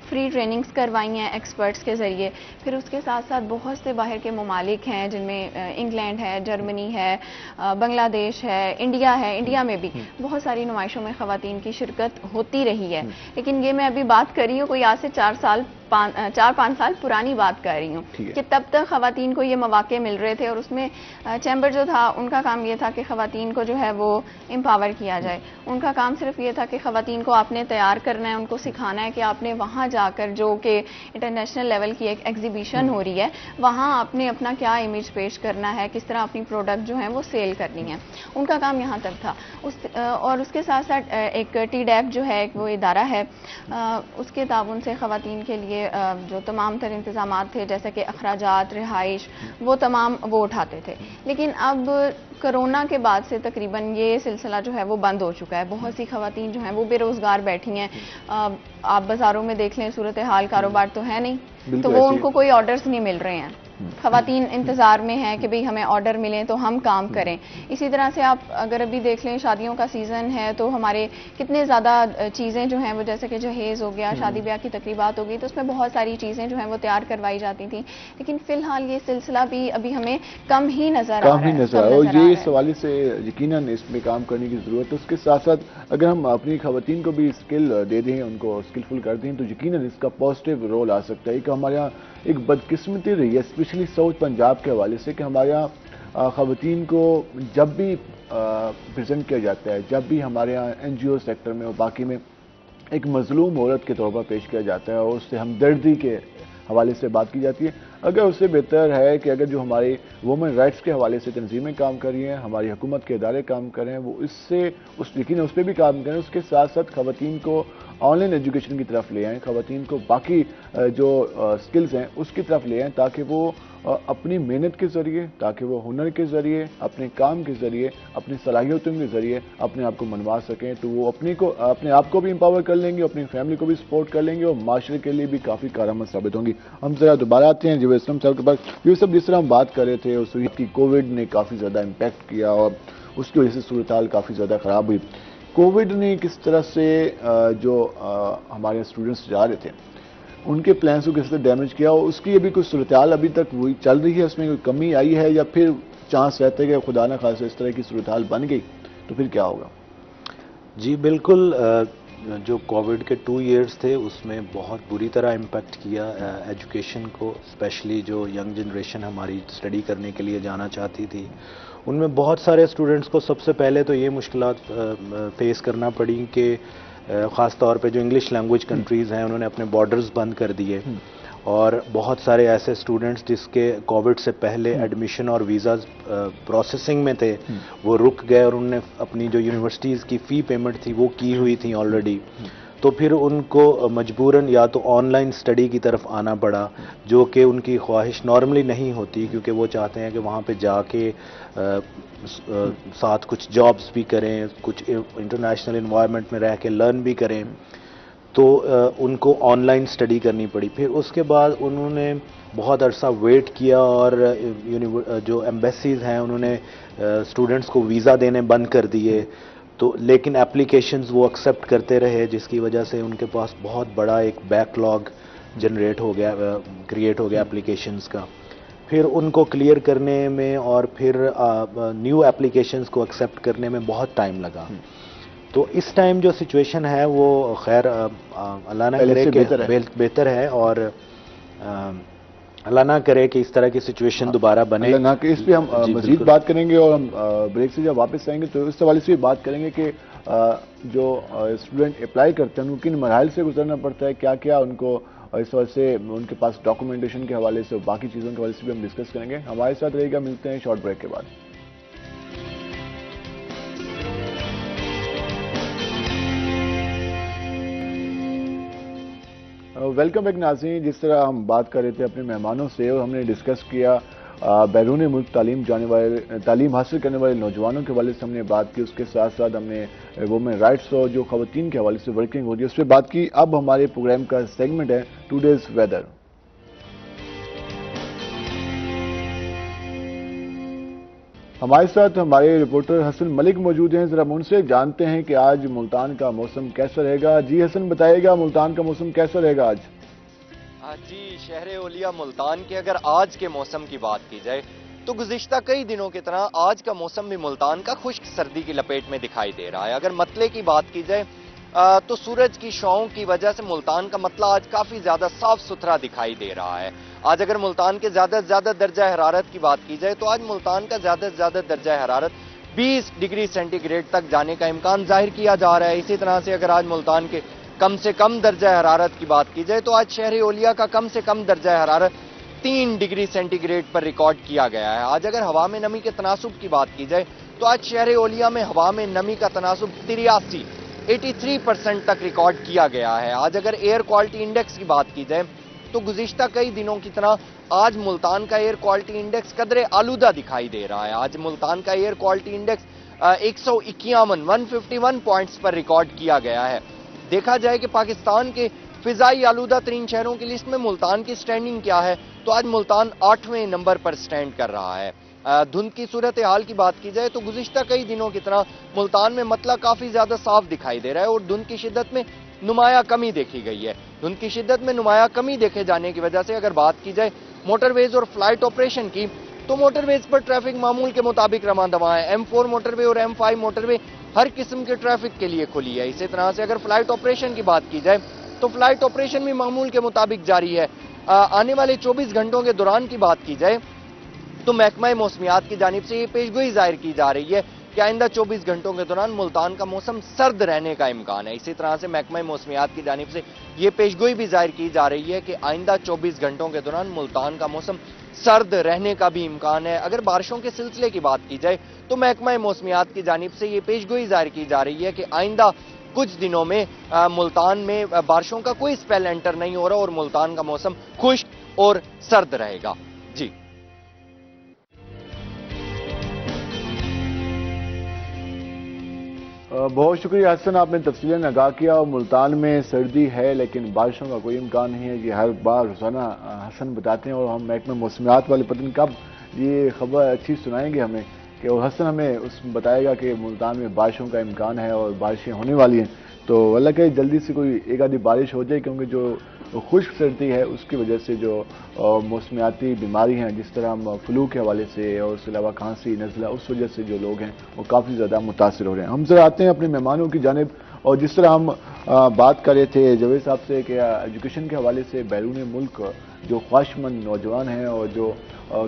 فری ٹریننگز کروائی ہیں ایکسپرٹس کے ذریعے. پھر اس کے ساتھ ساتھ بہت سے باہر کے ممالک ہیں جن میں انگلینڈ ہے, جرمنی ہے, بنگلہ دیش ہے, انڈیا ہے. انڈیا میں بھی بہت ساری نمائشوں میں خواتین کی شرکت ہوتی رہی ہے, لیکن یہ میں ابھی بات کر رہی ہوں کوئی آج سے 4-5 سال پرانی بات کر رہی ہوں کہ تب تک خواتین کو یہ مواقع مل رہے تھے, اور اس میں چیمبر جو تھا ان کا کام یہ تھا کہ خواتین کو جو ہے وہ امپاور کیا جائے. ان کا کام صرف یہ تھا کہ خواتین کو آپ نے تیار کرنا ہے, ان کو سکھانا ہے کہ آپ نے وہاں جا کر جو کہ انٹرنیشنل لیول کی ایک ایگزیبیشن ہو رہی ہے وہاں آپ نے اپنا کیا امیج پیش کرنا ہے, کس طرح اپنی پروڈکٹ جو ہیں وہ سیل کرنی ہے. ان کا کام یہاں تک تھا. اور اس کے ساتھ ساتھ ایک ٹی ڈیپ جو ہے ایک وہ ادارہ ہے, اس کے تعاون سے خواتین کے لیے جو تمام تر انتظامات تھے جیسے کہ اخراجات, رہائش, وہ تمام وہ اٹھاتے تھے. لیکن اب کرونا کے بعد سے تقریباً یہ سلسلہ جو ہے وہ بند ہو چکا ہے. بہت سی خواتین جو ہیں وہ بے روزگار بیٹھی ہیں. آپ بازاروں میں دیکھ لیں صورتحال, کاروبار تو ہے نہیں, تو وہ ان کو کوئی آرڈرز نہیں مل رہے ہیں. خواتین انتظار میں ہیں کہ بھئی ہمیں آرڈر ملیں تو ہم کام کریں. اسی طرح سے آپ اگر ابھی دیکھ لیں شادیوں کا سیزن ہے تو ہمارے کتنے زیادہ چیزیں جو ہیں وہ جیسے کہ جہیز ہو گیا, شادی بیاہ کی تقریبات ہو گئی, تو اس میں بہت ساری چیزیں جو ہیں وہ تیار کروائی جاتی تھیں. لیکن فی الحال یہ سلسلہ بھی ابھی ہمیں کم ہی نظر آ رہا ہے. اور یہ اس حوالے سے یقیناً اس میں کام کرنے کی ضرورت ہے. اس کے ساتھ ساتھ اگر ہم اپنی خواتین کو بھی اسکل دے دیں, ان کو اسکلفل کر دیں, تو یقیناً اس کا پازیٹیو رول آ سکتا ہے. کہ ہمارے یہاں ایک بدقسمتی رہی ہے اسپیشلی ساؤتھ پنجاب کے حوالے سے کہ ہمارے یہاں خواتین کو جب بھی پریزنٹ کیا جاتا ہے, جب بھی ہمارے یہاں این جی او سیکٹر میں اور باقی میں ایک مظلوم عورت کے طور پر پیش کیا جاتا ہے اور اس سے ہمدردی کے حوالے سے بات کی جاتی ہے. اگر اس سے بہتر ہے کہ اگر جو ہماری وومن رائٹس کے حوالے سے تنظیمیں کام کر رہی ہیں، ہماری حکومت کے ادارے کام کر رہے ہیں، وہ یقین اس پہ بھی کام کریں، اس کے ساتھ ساتھ خواتین کو آن لائن ایجوکیشن کی طرف لے آئیں، خواتین کو باقی جو سکلز ہیں اس کی طرف لے آئیں، تاکہ وہ اپنی محنت کے ذریعے، تاکہ وہ ہنر کے ذریعے، اپنے کام کے ذریعے، اپنی صلاحیتوں کے ذریعے اپنے آپ کو منوا سکیں، تو وہ اپنے آپ کو بھی امپاور کر لیں گے، اپنی فیملی کو بھی سپورٹ کر لیں گے اور معاشرے کے لیے بھی کافی کارآمد ثابت ہوں گی۔ ہم ذرا دوبارہ آتے ہیں جاوید اسلم صاحب کے پاس۔ جاوید صاحب، جس طرح ہم بات کر رہے تھے اس وقت کی کووڈ نے کافی زیادہ امپیکٹ کیا اور اس کی وجہ سے صورتحال کافی زیادہ خراب ہوئی۔ کووڈ نے کس طرح سے جو ہمارے اسٹوڈنٹس جا رہے تھے ان کے پلانس کو کس طرح ڈیمیج کیا، اور اس کی ابھی کوئی صورتحال ابھی تک وہی چل رہی ہے، اس میں کوئی کمی آئی ہے، یا پھر چانس رہتے کہ خدا نہ خاصہ اس طرح کی صورتحال بن گئی تو پھر کیا ہوگا؟ جی بالکل، جو کووڈ کے 2 ایئرز تھے اس میں بہت بری طرح امپیکٹ کیا ایجوکیشن کو، اسپیشلی جو ینگ جنریشن ہماری اسٹڈی کرنے کے لیے جانا چاہتی تھی، ان میں بہت سارے اسٹوڈنٹس کو سب سے پہلے تو یہ مشکلات فیس کرنا پڑی کہ خاص طور پہ جو انگلش لینگویج کنٹریز ہیں انہوں نے اپنے بارڈرز بند کر دیے، اور بہت سارے ایسے اسٹوڈنٹس جس کے کووڈ سے پہلے ایڈمیشن اور ویزاز پروسیسنگ میں تھے وہ رک گئے، اور انہوں نے اپنی جو یونیورسٹیز کی فی پیمنٹ تھی وہ کی ہوئی تھی آلریڈی، تو پھر ان کو مجبوراً یا تو آن لائن اسٹڈی کی طرف آنا پڑا، جو کہ ان کی خواہش نارملی نہیں ہوتی، کیونکہ وہ چاہتے ہیں کہ وہاں پہ جا کے ساتھ کچھ جابس بھی کریں، کچھ انٹرنیشنل انوائرمنٹ میں رہ کے لرن بھی کریں، تو ان کو آن لائن اسٹڈی کرنی پڑی۔ پھر اس کے بعد انہوں نے بہت عرصہ ویٹ کیا، اور جو ایمبیسیز ہیں انہوں نے اسٹوڈنٹس کو ویزا دینے بند کر دیے، تو لیکن اپلیکیشنز وہ ایکسیپٹ کرتے رہے، جس کی وجہ سے ان کے پاس بہت بڑا ایک بیک لاگ کریٹ ہو گیا اپلیکیشنز کا۔ پھر ان کو کلیئر کرنے میں اور پھر نیو اپلیکیشنز کو ایکسیپٹ کرنے میں بہت ٹائم لگا۔ تو اس ٹائم جو سچویشن ہے وہ خیر اللہ نہ کرے کہ بہتر ہے، اور اللہ نہ کرے کہ اس طرح کی سچویشن دوبارہ بنے۔ اللہ نہ کہ اس پہ ہم مزید بات کریں گے، اور ہم بریک سے جب واپس آئیں گے تو اس حوالے سے بھی بات کریں گے کہ جو اسٹوڈنٹ اپلائی کرتے ہیں ان کو کن مراحل سے گزرنا پڑتا ہے، کیا کیا ان کو اس وجہ سے ان کے پاس ڈاکومنٹیشن کے حوالے سے، باقی چیزوں کے حوالے سے بھی ہم ڈسکس کریں گے۔ ہمارے ساتھ رہے گا، ملتے ہیں شارٹ بریک کے بعد۔ ویلکم بیک ناظرین، جس طرح ہم بات کر رہے تھے اپنے مہمانوں سے اور ہم نے ڈسکس کیا بیرون ملک تعلیم حاصل کرنے والے نوجوانوں کے حوالے سے ہم نے بات کی، اس کے ساتھ ساتھ ہم نے وومن رائٹس اور جو خواتین کے حوالے سے ورکنگ ہوتی ہے اس پہ بات کی۔ اب ہمارے پروگرام کا سیگمنٹ ہے ٹوڈیز ویدر۔ ہمارے ساتھ ہمارے رپورٹر حسن ملک موجود ہیں، ذرا ان سے جانتے ہیں کہ آج ملتان کا موسم کیسا رہے گا۔ جی حسن، بتائیے گا ملتان کا موسم کیسا رہے گا آج؟ جی شہر اولیاء ملتان کے اگر آج کے موسم کی بات کی جائے تو گزشتہ کئی دنوں کی طرح آج کا موسم بھی ملتان کا خشک سردی کی لپیٹ میں دکھائی دے رہا ہے۔ اگر مطلع کی بات کی جائے تو سورج کی شعاؤں کی وجہ سے ملتان کا مطلع آج کافی زیادہ صاف ستھرا دکھائی دے رہا ہے۔ آج اگر ملتان کے زیادہ سے زیادہ درجہ حرارت کی بات کی جائے تو آج ملتان کا زیادہ سے زیادہ درجہ حرارت 20 ڈگری سینٹی گریڈ تک جانے کا امکان ظاہر کیا جا رہا ہے۔ اسی طرح سے اگر آج ملتان کے کم سے کم درجہ حرارت کی بات کی جائے تو آج شہر اولیاء کا کم سے کم درجہ حرارت 3 ڈگری سینٹی گریڈ پر ریکارڈ کیا گیا ہے۔ آج اگر ہوا میں نمی کے تناسب کی بات کی جائے تو آج شہر اولیاء میں ہوا میں نمی کا تناسب 83% تک ریکارڈ کیا گیا ہے۔ آج اگر ایئر کوالٹی انڈیکس کی بات کی جائے تو گزشتہ کئی دنوں کی طرح آج ملتان کا ایئر کوالٹی انڈیکس قدرے آلودہ دکھائی دے رہا ہے۔ آج ملتان کا ایئر کوالٹی انڈیکس 151 پوائنٹس پر ریکارڈ کیا گیا ہے۔ دیکھا جائے کہ پاکستان کے فضائی آلودہ ترین شہروں کی لسٹ میں ملتان کی سٹینڈنگ کیا ہے تو آج ملتان 8ویں نمبر پر سٹینڈ کر رہا ہے۔ دھند کی صورتحال کی بات کی جائے تو گزشتہ کئی دنوں کی طرح ملتان میں مطلع کافی زیادہ صاف دکھائی دے رہا ہے اور دھند کی شدت میں نمایاں کمی دیکھی گئی ہے۔ دھند کی شدت میں نمایاں کمی دیکھے جانے کی وجہ سے اگر بات کی جائے موٹر ویز اور فلائٹ آپریشن کی تو موٹر ویز پر ٹریفک معمول کے مطابق رواں دواں ہے۔ M4 موٹر وے اور M5 موٹر وے ہر قسم کے ٹریفک کے لیے کھلی ہے۔ اسی طرح سے اگر فلائٹ آپریشن کی بات کی جائے تو فلائٹ آپریشن بھی معمول کے مطابق جاری ہے۔ آنے والے 24 گھنٹوں کے دوران کی بات کی جائے تو محکمہ موسمیات کی جانب سے یہ پیشگوئی ظاہر کی جا رہی ہے کہ آئندہ 24 گھنٹوں کے دوران ملتان کا موسم سرد رہنے کا امکان ہے۔ اسی طرح سے محکمہ موسمیات کی جانب سے یہ پیشگوئی بھی ظاہر کی جا رہی ہے کہ آئندہ 24 گھنٹوں کے دوران ملتان کا موسم سرد رہنے کا بھی امکان ہے۔ اگر بارشوں کے سلسلے کی بات کی جائے تو محکمہ موسمیات کی جانب سے یہ پیشگوئی ظاہر کی جا رہی ہے کہ آئندہ کچھ دنوں میں ملتان میں بارشوں کا کوئی سپیل انٹر نہیں ہو رہا اور ملتان کا موسم خشک اور سرد رہے گا۔ جی بہت شکریہ حسن، آپ نے تفصیلاً آگاہ کیا۔ ملتان میں سردی ہے لیکن بارشوں کا کوئی امکان نہیں ہے، یہ ہر بار روزانہ حسن بتاتے ہیں، اور ہم محکمہ موسمیات والے پتہ نہیں کب یہ خبر اچھی سنائیں گے ہمیں، کہ اور حسن ہمیں اس میں بتائے گا کہ ملتان میں بارشوں کا امکان ہے اور بارشیں ہونے والی ہیں۔ تو اللہ کہ جلدی سے کوئی ایک آدھی بارش ہو جائے، کیونکہ جو خشک سردی ہے اس کی وجہ سے جو موسمیاتی بیماری ہیں، جس طرح فلو کے حوالے سے اور اس کے علاوہ کھانسی نزلہ، اس وجہ سے جو لوگ ہیں وہ کافی زیادہ متاثر ہو رہے ہیں۔ ہم ذرا آتے ہیں اپنے مہمانوں کی جانب، اور جس طرح ہم بات کر رہے تھے جاوید صاحب سے کہ ایجوکیشن کے حوالے سے بیرون ملک جو خواہشمند نوجوان ہیں اور جو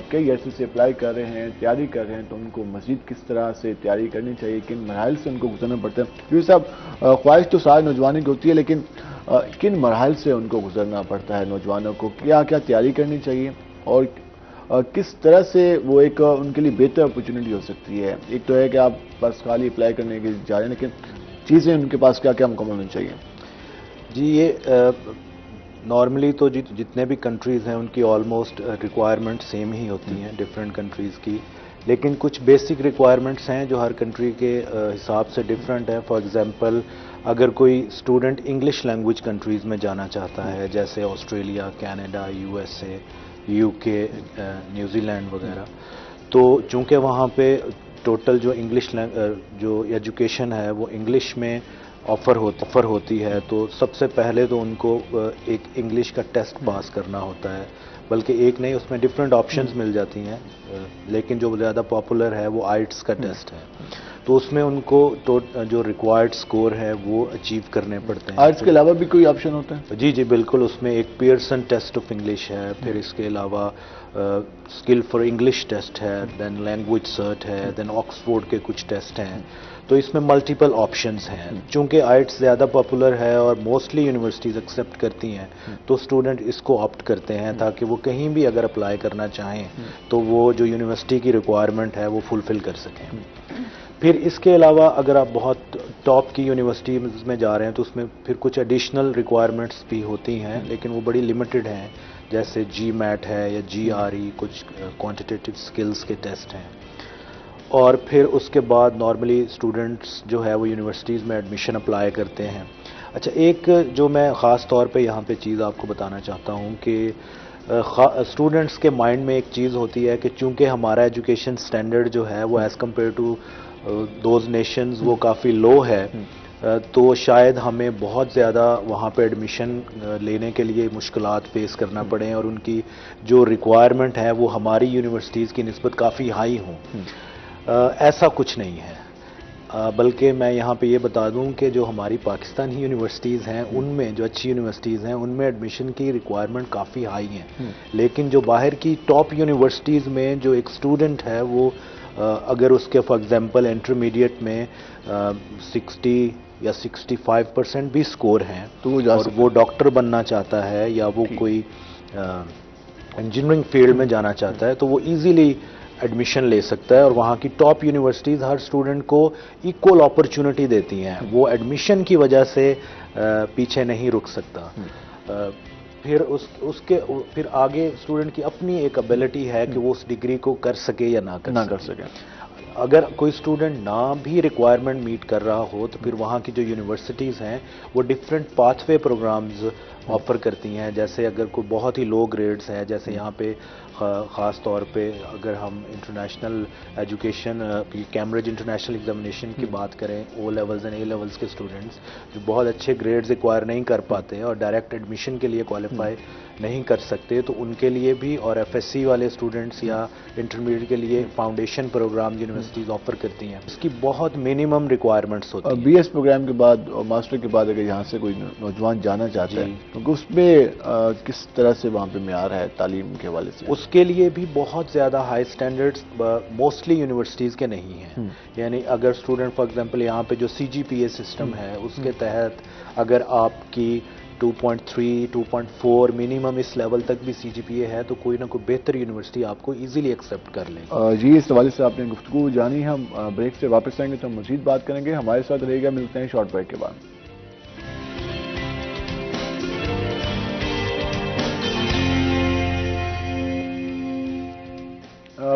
کئی عرصے سے اپلائی کر رہے ہیں، تیاری کر رہے ہیں، تو ان کو مزید کس طرح سے تیاری کرنی چاہیے، کن مراحل سے ان کو گزرنا پڑتا ہے؟ جاوید صاحب، خواہش تو سارے نوجوانوں کی ہوتی ہے، لیکن کن مراحل سے ان کو گزرنا پڑتا ہے نوجوانوں کو؟ کیا کیا تیاری کرنی چاہیے اور کس طرح سے وہ ایک ان کے لیے بہتر اپرچونٹی ہو سکتی ہے؟ ایک تو ہے کہ آپ بس خالی اپلائی کرنے کے جا رہے ہیں، لیکن چیزیں ان کے پاس کیا کیا مکمل ہونی چاہیے؟ جی، یہ نارملی تو جتنے بھی کنٹریز ہیں ان کی آلموسٹ ریکوائرمنٹ سیم ہی ہوتی ہیں ڈفرینٹ کنٹریز کی، لیکن کچھ بیسک ریکوائرمنٹس ہیں جو ہر کنٹری کے حساب سے ڈفرینٹ ہیں۔ فار ایگزامپل، اگر کوئی اسٹوڈنٹ انگلش لینگویج کنٹریز میں جانا چاہتا ہے، جیسے Australia, Canada, U S A, you کے، نیوزی لینڈ وغیرہ، تو چونکہ وہاں پہ ٹوٹل جو انگلش جو ایجوکیشن ہے وہ انگلش میں آفر ہوتی ہے، تو سب سے پہلے تو ان کو ایک انگلش کا ٹیسٹ پاس کرنا ہوتا ہے، بلکہ ایک نہیں، اس میں ڈفرینٹ آپشنز مل جاتی ہیں، لیکن جو زیادہ پاپولر ہے وہ آئٹس کا ٹیسٹ ہے، تو اس میں ان کو جو ریکوائرڈ سکور ہے وہ اچیو کرنے پڑتے ہیں۔ آئٹس کے علاوہ بھی کوئی آپشن ہوتا ہے؟ جی جی بالکل، اس میں ایک پیئرسن ٹیسٹ آف انگلش ہے، پھر اس کے علاوہ اسکل فار انگلش ٹیسٹ ہے، دین لینگویج سرٹ ہے، دین آکسفورڈ کے کچھ ٹیسٹ ہیں، تو اس میں ملٹیپل آپشنز ہیں۔ چونکہ آئٹس زیادہ پاپولر ہے اور موسٹلی یونیورسٹیز ایکسیپٹ کرتی ہیں، تو اسٹوڈنٹ اس کو آپٹ کرتے ہیں تاکہ وہ کہیں بھی اگر اپلائی کرنا چاہیں تو وہ جو یونیورسٹی کی ریکوائرمنٹ ہے وہ فلفل کر سکیں۔ پھر اس کے علاوہ اگر آپ بہت ٹاپ کی یونیورسٹیز میں جا رہے ہیں تو اس میں پھر کچھ ایڈیشنل ریکوائرمنٹس بھی ہوتی ہیں، لیکن وہ بڑی لمیٹڈ ہیں، جیسے جی میٹ ہے یا جی آر ای، کچھ کوانٹیٹیو سکلز کے ٹیسٹ ہیں۔ اور پھر اس کے بعد نارملی اسٹوڈنٹس جو ہے وہ یونیورسٹیز میں ایڈمیشن اپلائی کرتے ہیں۔ اچھا، ایک جو میں خاص طور پہ یہاں پہ چیز آپ کو بتانا چاہتا ہوں کہ اسٹوڈنٹس کے مائنڈ میں ایک چیز ہوتی ہے کہ چونکہ ہمارا ایجوکیشن سٹینڈرڈ جو ہے وہ as compare to those nations وہ کافی لو ہے، تو شاید ہمیں بہت زیادہ وہاں پہ ایڈمیشن لینے کے لیے مشکلات فیس کرنا پڑیں اور ان کی جو ریکوائرمنٹ ہے وہ ہماری یونیورسٹیز کی نسبت کافی ہائی ہوں۔ ایسا کچھ نہیں ہے، بلکہ میں یہاں پہ یہ بتا دوں کہ جو ہماری پاکستانی یونیورسٹیز ہیں ان میں جو اچھی یونیورسٹیز ہیں ان میں ایڈمیشن کی ریکوائرمنٹ کافی ہائی ہیں، لیکن جو باہر کی ٹاپ یونیورسٹیز میں جو ایک اسٹوڈنٹ ہے وہ اگر اس کے فار ایگزامپل انٹرمیڈیٹ میں 60 یا 65% بھی سکور ہیں تو اور وہ ڈاکٹر بننا چاہتا ہے یا وہ کوئی انجینئرنگ فیلڈ میں جانا چاہتا ہے تو وہ ایزیلی ایڈمیشن لے سکتا ہے، اور وہاں کی ٹاپ یونیورسٹیز ہر اسٹوڈنٹ کو ایکول اپرچونٹی دیتی ہیں، وہ ایڈمیشن کی وجہ سے پیچھے نہیں رک سکتا۔ پھر آگے اسٹوڈنٹ کی اپنی ایک ابیلٹی ہے کہ وہ اس ڈگری کو کر سکے یا نہ کر سکے۔ اگر کوئی اسٹوڈنٹ نہ بھی ریکوائرمنٹ میٹ کر رہا ہو تو پھر وہاں کی جو یونیورسٹیز ہیں وہ different pathway programs offer کرتی ہیں، جیسے اگر کوئی بہت ہی لو گریڈز ہے، جیسے یہاں پہ خاص طور پہ اگر ہم international education Cambridge international examination کی بات کریں، O levels and A levels کے اسٹوڈنٹس جو بہت اچھے گریڈز ایکوائر نہیں کر پاتے اور ڈائریکٹ ایڈمیشن کے لیے کوالیفائی نہیں کر سکتے، تو ان کے لیے بھی، اور ایف ایس سی والے اسٹوڈنٹس یا انٹرمیڈیٹ کے لیے فاؤنڈیشن پروگرام یونیورسٹیز آفر کرتی ہیں، اس کی بہت منیمم ریکوائرمنٹس ہوتی ہیں۔ بی ایس پروگرام کے بعد اور ماسٹر کے بعد اگر یہاں سے کوئی نوجوان جانا چاہتا ہے تو اس میں کس طرح سے وہاں پہ معیار ہے تعلیم کے حوالے سے؟ اس اس کے لیے بھی بہت زیادہ ہائی سٹینڈرڈز موسٹلی یونیورسٹیز کے نہیں ہیں. یعنی اگر اسٹوڈنٹ فار ایگزامپل یہاں پہ جو CGPA سسٹم ہے اس کے تحت اگر آپ کی 2.3 2.4 منیمم اس لیول تک بھی CGPA ہے تو کوئی نہ کوئی بہتر یونیورسٹی آپ کو ایزیلی ایکسیپٹ کر لیں. جی اس حوالے سے آپ نے گفتگو جانی. ہم بریک سے واپس آئیں گے تو ہم مزید بات کریں گے. ہمارے ساتھ رہے گا, ملتے ہیں شارٹ بریک کے بعد.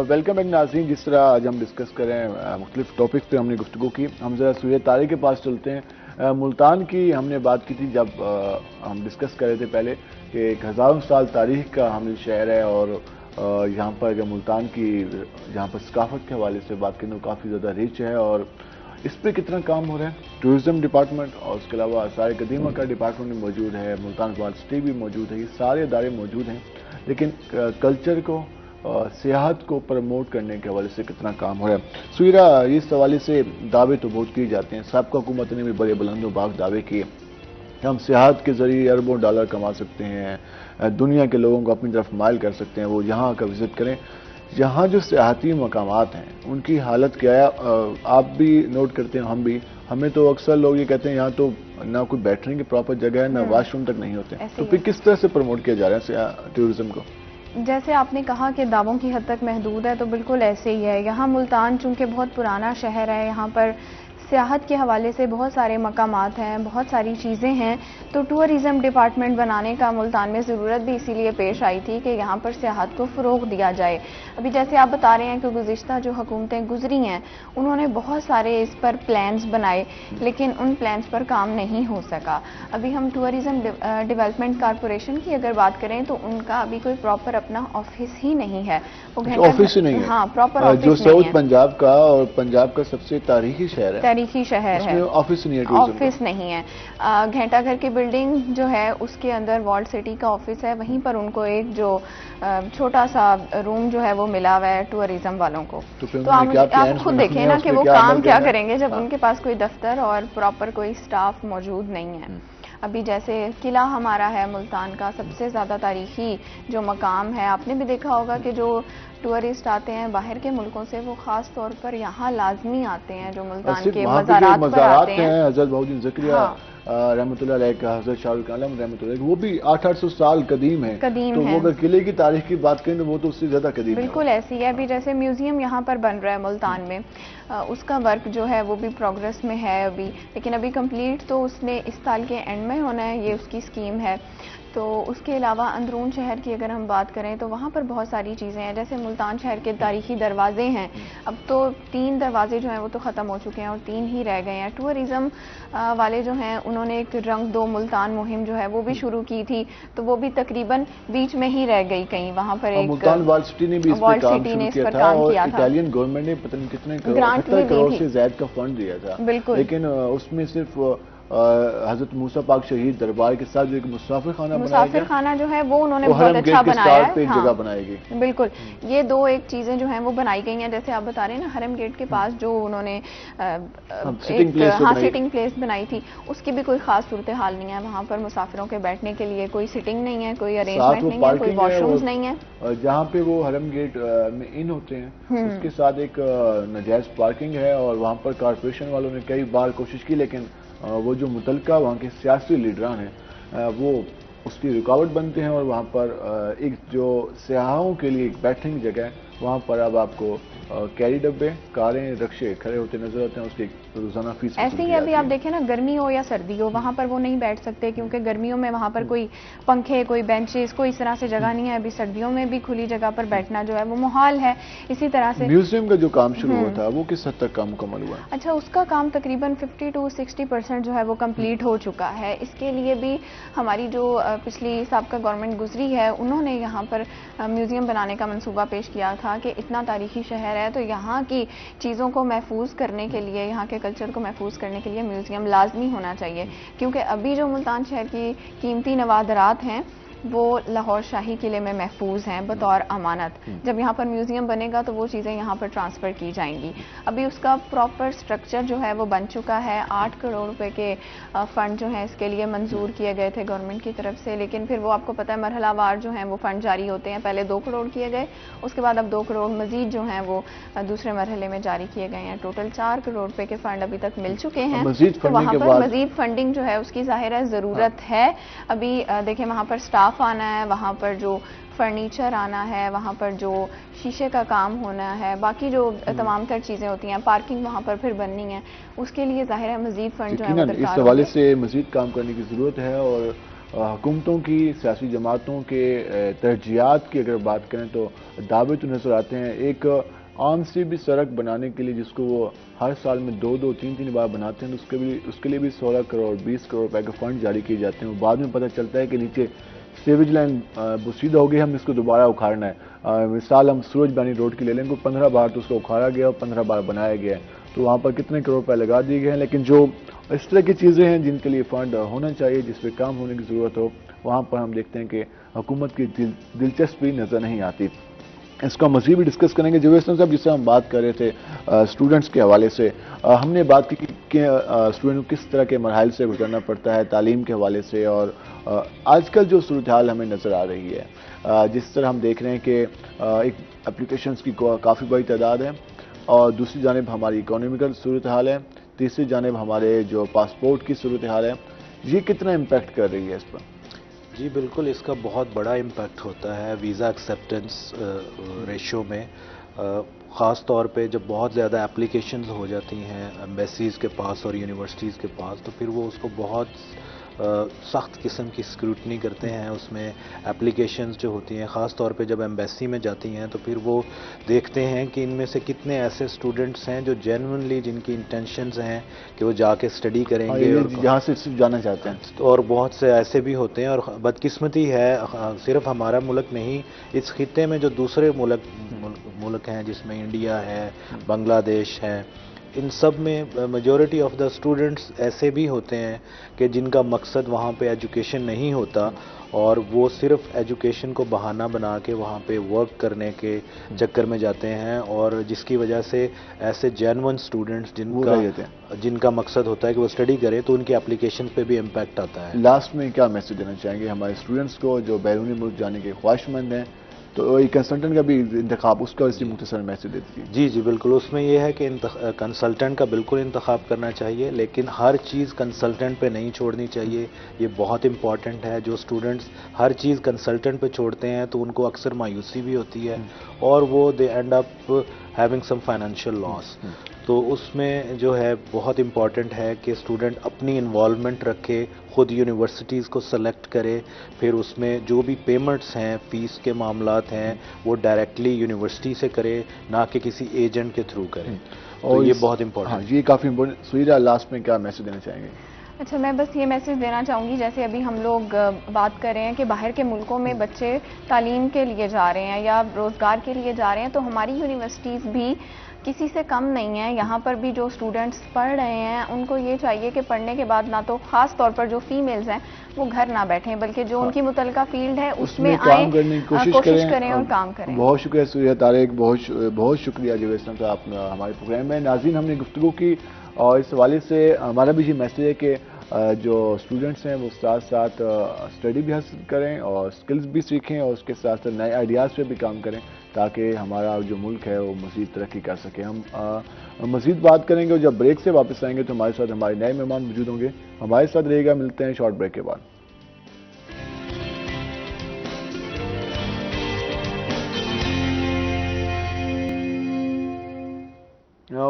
ویلکم بیک ناظرین. جس طرح آج ہم ڈسکس کریں مختلف ٹاپکس پہ ہم نے گفتگو کی, ہم ذرا سورہ طارق کے پاس چلتے ہیں. ملتان کی ہم نے بات کی تھی جب ہم ڈسکس کر رہے تھے پہلے کہ ایک ہزاروں سال تاریخ کا حامل شہر ہے, اور یہاں پر اگر ملتان کی جہاں پر ثقافت کے حوالے سے بات کریں تو کافی زیادہ ریچ ہے, اور اس پہ کتنا کام ہو رہا ہے. ٹورزم ڈپارٹمنٹ اور اس کے علاوہ آثار قدیمہ کا ڈپارٹمنٹ بھی موجود ہے, ملتان یونیورسٹی بھی موجود ہے, یہ سارے ادارے موجود ہیں, لیکن کلچر کو سیاحت کو پروموٹ کرنے کے حوالے سے کتنا کام ہو رہا ہے. سویرا, اس حوالے سے دعوے تو بہت کیے جاتے ہیں, سابقہ حکومت نے بھی بڑے بلند و باغ دعوے کیے. ہم سیاحت کے ذریعے اربوں ڈالر کما سکتے ہیں, دنیا کے لوگوں کو اپنی طرف مائل کر سکتے ہیں, وہ یہاں کا وزٹ کریں. یہاں جو سیاحتی مقامات ہیں ان کی حالت کیا ہے, آپ بھی نوٹ کرتے ہیں, ہم بھی, ہمیں تو اکثر لوگ یہ کہتے ہیں یہاں تو نہ کوئی بیٹھنے کی پراپر جگہ ہے, نہ واش روم تک نہیں ہوتے. تو پھر کس طرح سے پروموٹ کیا جا رہا ہے ٹورزم کو؟ جیسے آپ نے کہا کہ دعووں کی حد تک محدود ہے, تو بالکل ایسے ہی ہے. یہاں ملتان چونکہ بہت پرانا شہر ہے, یہاں پر سیاحت کے حوالے سے بہت سارے مقامات ہیں, بہت ساری چیزیں ہیں, تو ٹورزم ڈپارٹمنٹ بنانے کا ملتان میں ضرورت بھی اسی لیے پیش آئی تھی کہ یہاں پر سیاحت کو فروغ دیا جائے. ابھی جیسے آپ بتا رہے ہیں کہ گزشتہ جو حکومتیں گزری ہیں انہوں نے بہت سارے اس پر پلانز بنائے, لیکن ان پلانز پر کام نہیں ہو سکا. ابھی ہم ٹورزم ڈیولپمنٹ کارپوریشن کی اگر بات کریں تو ان کا ابھی کوئی پراپر اپنا آفس ہی نہیں ہے. آفس ہی نہیں ہے. ہاں, پراپر آفس جو ساؤتھ پنجاب کا اور پنجاب کا سب سے تاریخی شہر ہے, تاریخی شہر ہے, آفس نہیں ہے. آفس نہیں ہے. گھنٹہ گھر کی بلڈنگ جو ہے اس کے اندر والڈ سٹی کا آفس ہے, وہیں پر ان کو ایک جو چھوٹا سا روم جو ہے وہ ملا ہوا ہے ٹورزم والوں کو. تو آپ خود دیکھیں نا کہ وہ کام کیا کریں گے جب ان کے پاس کوئی دفتر اور پراپر کوئی سٹاف موجود نہیں ہے. ابھی جیسے قلعہ ہمارا ہے ملتان کا سب سے زیادہ تاریخی جو مقام ہے, آپ نے بھی دیکھا ہوگا کہ جو ٹورسٹ آتے ہیں باہر کے ملکوں سے وہ خاص طور پر یہاں لازمی آتے ہیں, جو ملتان کے مزارات پر آتے ہیں. حضرت بہاؤالدین زکریا رحمۃ اللہ علیہ کا, حضرت شاہ رخ عالم رحمۃ اللہ علیہ, وہ بھی 800 سال قدیم ہے. تو وہ اگر قلعے کی تاریخ کی بات کریں تو وہ تو اس سے زیادہ قدیم ہے. بالکل ایسی ہے. ابھی جیسے میوزیم یہاں پر بن رہا ہے ملتان میں, اس کا ورک جو ہے وہ بھی پروگرس میں ہے ابھی, لیکن ابھی کمپلیٹ تو اس نے اس سال کے اینڈ میں ہونا ہے, یہ اس کی اسکیم ہے. تو اس کے علاوہ اندرون شہر کی اگر ہم بات کریں تو وہاں پر بہت ساری چیزیں ہیں, جیسے ملتان شہر کے تاریخی دروازے ہیں. اب تو 3 دروازے جو ہیں وہ تو ختم ہو چکے ہیں اور 3 ہی رہ گئے ہیں. ٹورزم والے جو ہیں انہوں نے ایک رنگ دو ملتان مہم جو ہے وہ بھی شروع کی تھی, تو وہ بھی تقریباً بیچ میں ہی رہ گئی کہیں. وہاں پر ایک ملتان والڈ سٹی نے بھی اس پر کام شروع کیا تھا, اور اٹالین گورنمنٹ نے پتہ نہیں کتنے کروڑ سے زائد کا فنڈ دیا تھا. بالکل, لیکن اس میں صرف حضرت موسیٰ پاک شہید دربار کے ساتھ جو ایک مسافر خانہ جو ہے وہ انہوں نے بہت اچھا بنایا ہے. جگہ بنائی گئی. بالکل, یہ 2 ایک چیزیں جو ہیں وہ بنائی گئی ہیں. جیسے آپ بتا رہے ہیں نا حرم گیٹ کے پاس جو انہوں نے سٹنگ پلیس بنائی تھی, اس کی بھی کوئی خاص صورتحال نہیں ہے. وہاں پر مسافروں کے بیٹھنے کے لیے کوئی سٹنگ نہیں ہے, کوئی ارینجمنٹ نہیں ہے, کوئی واش رومز نہیں ہے. جہاں پہ وہ حرم گیٹ میں ان ہوتے ہیں اس کے ساتھ ایک ناجائز پارکنگ ہے, اور وہاں پر کارپوریشن والوں نے کئی بار کوشش کی, لیکن وہ جو متعلقہ وہاں کے سیاسی لیڈران ہیں وہ اس کی رکاوٹ بنتے ہیں, اور وہاں پر ایک جو سیاحوں کے لیے ایک بیٹھنے کی جگہ ہے وہاں پر اب آپ کو کیری ڈبے, کاریں, رکشے کھڑے ہوتے نظر آتے ہیں. اس کی روزانہ فیس ایسے ہی ابھی آپ دیکھیں نا, گرمی ہو یا سردی ہو وہاں پر وہ نہیں بیٹھ سکتے, کیونکہ گرمیوں میں وہاں پر کوئی پنکھے, کوئی بینچز, کوئی اس طرح سے جگہ نہیں ہے. ابھی سردیوں میں بھی کھلی جگہ پر بیٹھنا جو ہے وہ محال ہے. اسی طرح سے میوزیم کا جو کام شروع ہوا تھا وہ کس حد تک کام مکمل ہوا؟ اچھا, اس کا کام تقریباً 50 to 60% جو ہے وہ کمپلیٹ ہو چکا ہے. اس کے لیے بھی ہماری جو پچھلی سابقہ گورنمنٹ گزری ہے انہوں نے یہاں پر میوزیم بنانے کا منصوبہ پیش کیا تھا کہ اتنا تاریخی شہر ہے تو یہاں کی چیزوں کو محفوظ کرنے کے لیے, یہاں کے کلچر کو محفوظ کرنے کے لیے میوزیم لازمی ہونا چاہیے. کیونکہ ابھی جو ملتان شہر کی قیمتی نوادرات ہیں وہ لاہور شاہی قلعے میں محفوظ ہیں بطور امانت. جب یہاں پر میوزیم بنے گا تو وہ چیزیں یہاں پر ٹرانسفر کی جائیں گی. ابھی اس کا پراپر سٹرکچر جو ہے وہ بن چکا ہے. 8 کروڑ روپے کے فنڈ جو ہیں اس کے لیے منظور کیے گئے تھے گورنمنٹ کی طرف سے, لیکن پھر وہ آپ کو پتہ ہے مرحلہ وار جو ہیں وہ فنڈ جاری ہوتے ہیں. پہلے 2 کروڑ کیے گئے, اس کے بعد اب 2 کروڑ مزید جو ہیں وہ دوسرے مرحلے میں جاری کیے گئے ہیں. ٹوٹل 4 کروڑ روپے کے فنڈ ابھی تک مل چکے ہیں. تو وہاں پر مزید فنڈنگ جو ہے اس کی ظاہر ہے ضرورت ہے. ابھی دیکھیں وہاں پر سٹاف آنا ہے, وہاں پر جو فرنیچر آنا ہے, وہاں پر جو شیشے کا کام ہونا ہے, باقی جو تمام تر چیزیں ہوتی ہیں, پارکنگ وہاں پر پھر بننی ہے, اس کے لیے ظاہر ہے مزید فنڈ جو ہے وہ درکار اس حوالے سے مزید کام کرنے کی ضرورت ہے. اور حکومتوں کی, سیاسی جماعتوں کے ترجیحات کی اگر بات کریں تو دعوے تو نظر آتے ہیں. ایک عام سی بھی سڑک بنانے کے لیے جس کو وہ ہر سال میں 2-2, 3-3 بار بناتے ہیں, تو اس کے لیے بھی 16 کروڑ 20 کروڑ روپے کے فنڈ جاری کیے جاتے ہیں. بعد میں پتہ چلتا ہے کہ نیچے سیویج لائن بسیدہ ہو گئی, ہم اس کو دوبارہ اکھاڑنا ہے. مثال ہم سورج بانی روڈ کی لے لیں, 15 بار تو اس کو اکھاڑا گیا اور 15 بار بنایا گیا ہے, تو وہاں پر کتنے کروڑ روپے لگا دیے گئے ہیں. لیکن جو اس طرح کی چیزیں ہیں جن کے لیے فنڈ ہونا چاہیے, جس پہ کام ہونے کی ضرورت ہو, وہاں پر ہم دیکھتے ہیں کہ حکومت کی دلچسپی نظر نہیں آتی. اس کو مزید بھی ڈسکس کریں گے. جویس صاحب, جس سے ہم بات کر رہے تھے اسٹوڈنٹس کے حوالے سے, ہم نے بات کی کہ اسٹوڈنٹ کو کس طرح کے مراحل سے گزرنا پڑتا ہے تعلیم کے حوالے سے, اور آج کل جو صورتحال ہمیں نظر آ رہی ہے, جس طرح ہم دیکھ رہے ہیں کہ ایک اپلیکیشنز کی کافی بڑی تعداد ہے, اور دوسری جانب ہماری اکانومیکل صورتحال ہے, تیسری جانب ہمارے جو پاسپورٹ کی صورتحال ہے, یہ کتنا امپیکٹ کر رہی ہے اس پر؟ جی بالکل, اس کا بہت بڑا امپیکٹ ہوتا ہے ویزا ایکسیپٹنس ریشو میں. خاص طور پہ جب بہت زیادہ اپلیکیشنز ہو جاتی ہیں ایمبیسیز کے پاس اور یونیورسٹیز کے پاس, تو پھر وہ اس کو بہت سخت قسم کی اسکروٹنی کرتے ہیں. اس میں اپلیکیشنز جو ہوتی ہیں, خاص طور پہ جب ایمبیسی میں جاتی ہیں, تو پھر وہ دیکھتے ہیں کہ ان میں سے کتنے ایسے اسٹوڈنٹس ہیں جو جینوئنلی, جن کی انٹینشنز ہیں کہ وہ جا کے اسٹڈی کریں گے اور یہاں سے جانا چاہتے ہیں, اور بہت سے ایسے بھی ہوتے ہیں. اور بدقسمتی ہے صرف ہمارا ملک نہیں, اس خطے میں جو دوسرے ملک ہیں جس میں انڈیا ہے, بنگلہ دیش ہے, ان سب میں میجورٹی آف دا اسٹوڈنٹس ایسے بھی ہوتے ہیں کہ جن کا مقصد وہاں پہ ایجوکیشن نہیں ہوتا, اور وہ صرف ایجوکیشن کو بہانہ بنا کے وہاں پہ ورک کرنے کے چکر میں جاتے ہیں, اور جس کی وجہ سے ایسے جینون اسٹوڈنٹس جن کا مقصد ہوتا ہے کہ وہ اسٹڈی کریں, تو ان کی اپلیکیشن پہ بھی امپیکٹ آتا ہے. لاسٹ میں کیا میسج دینا چاہیں گے ہمارے اسٹوڈنٹس کو جو بیرونی ملک جانے کے خواہشمند ہیں, تو ایک کنسلٹنٹ کا بھی انتخاب, اس کا اسی مختصر میسج دیتی ہے؟ جی بالکل, اس میں یہ ہے کہ کنسلٹنٹ کا بالکل انتخاب کرنا چاہیے, لیکن ہر چیز کنسلٹنٹ پہ نہیں چھوڑنی چاہیے. یہ بہت امپورٹنٹ ہے. جو اسٹوڈنٹس ہر چیز کنسلٹنٹ پہ چھوڑتے ہیں تو ان کو اکثر مایوسی بھی ہوتی ہے, اور وہ they end up having some financial loss. تو اس میں جو ہے بہت امپورٹنٹ ہے کہ اسٹوڈنٹ اپنی انوالومنٹ رکھے, خود یونیورسٹیز کو سلیکٹ کرے, پھر اس میں جو بھی پیمنٹس ہیں, فیس کے معاملات ہیں, وہ ڈائریکٹلی یونیورسٹی سے کرے, نہ کہ کسی ایجنٹ کے تھرو کرے. اور یہ بہت امپورٹنٹ. یہ کافی امپورٹنٹ. سویرا, لاسٹ میں کیا میسج دینا چاہیں گے؟ اچھا, میں بس یہ میسج دینا چاہوں گی, جیسے ابھی ہم لوگ بات کر رہے ہیں کہ باہر کے ملکوں میں بچے تعلیم کے لیے جا رہے ہیں یا روزگار کے لیے جا رہے ہیں, تو ہماری یونیورسٹیز بھی کسی سے کم نہیں ہیں. یہاں پر بھی جو اسٹوڈنٹس پڑھ رہے ہیں ان کو یہ چاہیے کہ پڑھنے کے بعد نہ تو خاص طور پر جو فیمیلز ہیں وہ گھر نہ بیٹھیں, بلکہ جو ان کی متعلقہ فیلڈ ہے اس میں آئیں, کوشش کریں اور کام کریں. بہت شکریہ سوریہ طارق, بہت شکریہ جویس صاحب, آپ ہمارے پروگرام میں. ناظرین, ہم نے گفتگو کی, اور اس حوالے سے ہمارا بھی یہ میسج ہے کہ جو اسٹوڈنٹس ہیں وہ ساتھ ساتھ اسٹڈی بھی حاصل کریں اور اسکلز بھی سیکھیں, اور اس کے ساتھ ساتھ نئے آئیڈیاز پہ بھی کام کریں, تاکہ ہمارا جو ملک ہے وہ مزید ترقی کر سکے. ہم مزید بات کریں گے, اور جب بریک سے واپس آئیں گے تو ہمارے ساتھ ہمارے نئے مہمان موجود ہوں گے. ہمارے ساتھ رہے گا. ملتے ہیں شارٹ بریک کے بعد.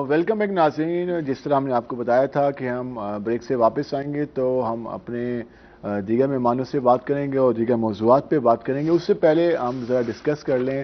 ویلکم بیک ناظرین. جس طرح ہم نے آپ کو بتایا تھا کہ ہم بریک سے واپس آئیں گے تو ہم اپنے دیگر مہمانوں سے بات کریں گے اور دیگر موضوعات پہ بات کریں گے. اس سے پہلے ہم ذرا ڈسکس کر لیں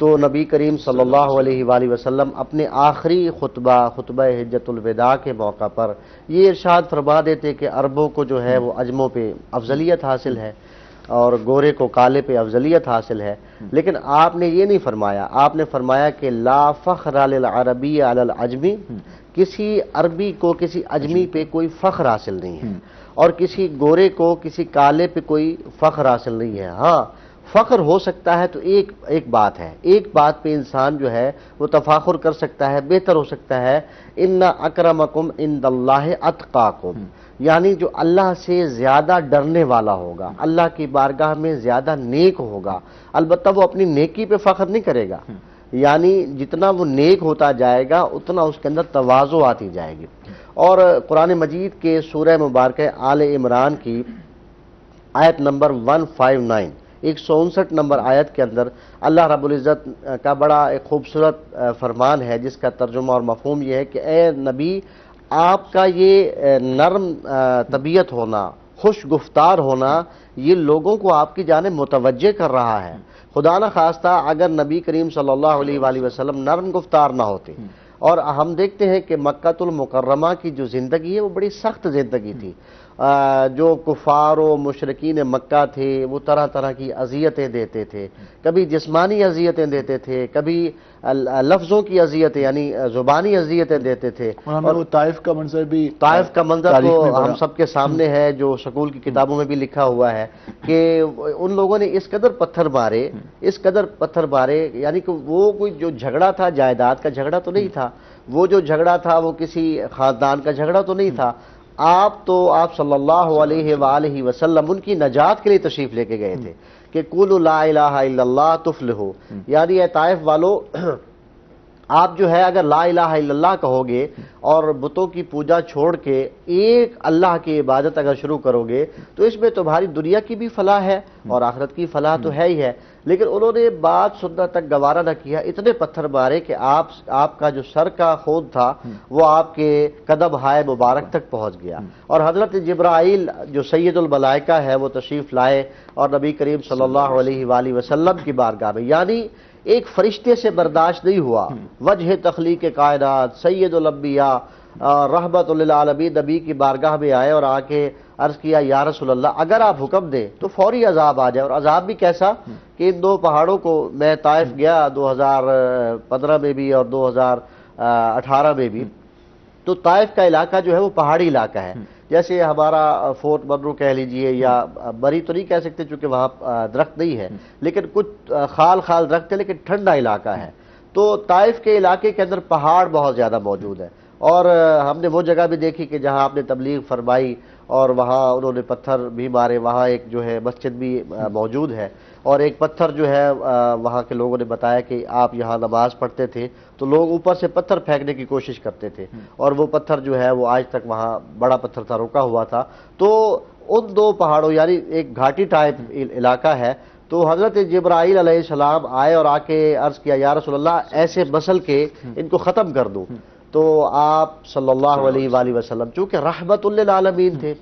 تو نبی کریم صلی اللہ علیہ وآلہ وسلم اپنے آخری خطبہ حجۃ الوداع کے موقع پر یہ ارشاد فرما دیتے کہ عربوں کو جو ہے وہ عجموں پہ افضلیت حاصل ہے اور گورے کو کالے پہ افضلیت حاصل ہے، لیکن آپ نے یہ نہیں فرمایا، آپ نے فرمایا کہ لا فخر للعربی علی العجمی، کسی عربی کو کسی عجمی پہ کوئی فخر حاصل نہیں ہے، اور کسی گورے کو کسی کالے پہ کوئی فخر حاصل نہیں ہے۔ ہاں فخر ہو سکتا ہے تو ایک بات ہے، ایک بات پہ انسان جو ہے وہ تفاخر کر سکتا ہے، بہتر ہو سکتا ہے، ان اکرمکم عند اللہ اتقاکم، یعنی جو اللہ سے زیادہ ڈرنے والا ہوگا، اللہ کی بارگاہ میں زیادہ نیک ہوگا، البتہ وہ اپنی نیکی پہ فخر نہیں کرے گا، یعنی جتنا وہ نیک ہوتا جائے گا اتنا اس کے اندر تواضع آتی جائے گی۔ اور قرآن مجید کے سورہ مبارکہ آل عمران کی آیت نمبر 159 159 نمبر آیت کے اندر اللہ رب العزت کا بڑا ایک خوبصورت فرمان ہے جس کا ترجمہ اور مفہوم یہ ہے کہ اے نبی، آپ کا یہ نرم طبیعت ہونا، خوش گفتار ہونا، یہ لوگوں کو آپ کی جانب متوجہ کر رہا ہے۔ خدا نہ خواستہ اگر نبی کریم صلی اللہ علیہ وآلہ وسلم نرم گفتار نہ ہوتے، اور ہم دیکھتے ہیں کہ مکہ المکرمہ کی جو زندگی ہے وہ بڑی سخت زندگی تھی، جو کفار و مشرکین مکہ تھے وہ طرح طرح کی اذیتیں دیتے تھے، کبھی جسمانی اذیتیں دیتے تھے، کبھی لفظوں کی اذیتیں یعنی زبانی اذیتیں دیتے تھے، اور وہ طائف کا منظر بھی، طائف کا منظر تو ہم سب کے سامنے ہے، جو سکول کی کتابوں میں بھی لکھا ہوا ہے کہ ان لوگوں نے اس قدر پتھر مارے، یعنی کہ وہ کوئی جو جھگڑا تھا جائیداد کا جھگڑا تو نہیں تھا، وہ جو جھگڑا تھا وہ کسی خاندان کا جھگڑا تو نہیں تھا، آپ صلی اللہ علیہ وآلہ وسلم ان کی نجات کے لیے تشریف لے کے گئے تھے کہ قولوا لا الہ الا اللہ تفلحوا، یعنی اے طائف والو، آپ جو ہے اگر لا الہ الا اللہ کہو گے اور بتوں کی پوجا چھوڑ کے ایک اللہ کی عبادت اگر شروع کرو گے تو اس میں تمہاری دنیا کی بھی فلاح ہے اور آخرت کی فلاح تو ہے ہی ہے۔ لیکن انہوں نے بات سننا تک گوارا نہ کیا، اتنے پتھر مارے کہ آپ کا جو سر کا خود تھا وہ آپ کے قدم ہائے مبارک تک پہنچ گیا، اور حضرت جبرائیل جو سید الملائکہ ہے وہ تشریف لائے اور نبی کریم صلی اللہ علیہ وآلہ وسلم کی بارگاہ میں، یعنی ایک فرشتے سے برداشت نہیں ہوا، وجہ تخلیق کائنات سید الانبیاء رحمت للعالمین نبی کی بارگاہ میں آئے اور آ کے عرض کیا یا رسول اللہ اگر آپ حکم دیں تو فوری عذاب آ جائے، اور عذاب بھی کیسا کہ ان دو پہاڑوں کو، میں طائف گیا 2015 میں بھی اور 2018 میں بھی، تو طائف کا علاقہ جو ہے وہ پہاڑی علاقہ ہے، جیسے ہمارا فورٹ منرو کہہ لیجئے، یا بری تو نہیں کہہ سکتے چونکہ وہاں درخت نہیں ہے، لیکن کچھ خال درخت ہے لیکن ٹھنڈا علاقہ ہے، تو طائف کے علاقے کے اندر پہاڑ بہت زیادہ موجود ہے، اور ہم نے وہ جگہ بھی دیکھی کہ جہاں آپ نے تبلیغ فرمائی اور وہاں انہوں نے پتھر بھی مارے، وہاں ایک جو ہے مسجد بھی موجود ہے، اور ایک پتھر جو ہے وہاں کے لوگوں نے بتایا کہ آپ یہاں نماز پڑھتے تھے تو لوگ اوپر سے پتھر پھینکنے کی کوشش کرتے تھے، اور وہ پتھر جو ہے وہ آج تک وہاں بڑا پتھر تھا رکا ہوا تھا، تو ان دو پہاڑوں یعنی ایک گھاٹی ٹائپ علاقہ ہے، تو حضرت جبرائیل علیہ السلام آئے اور آ کے عرض کیا یا رسول اللہ ایسے مسل کے ان کو ختم کر دوں، تو آپ صلی اللہ علیہ وآلہ وسلم چونکہ رحمت للعالمین تھے،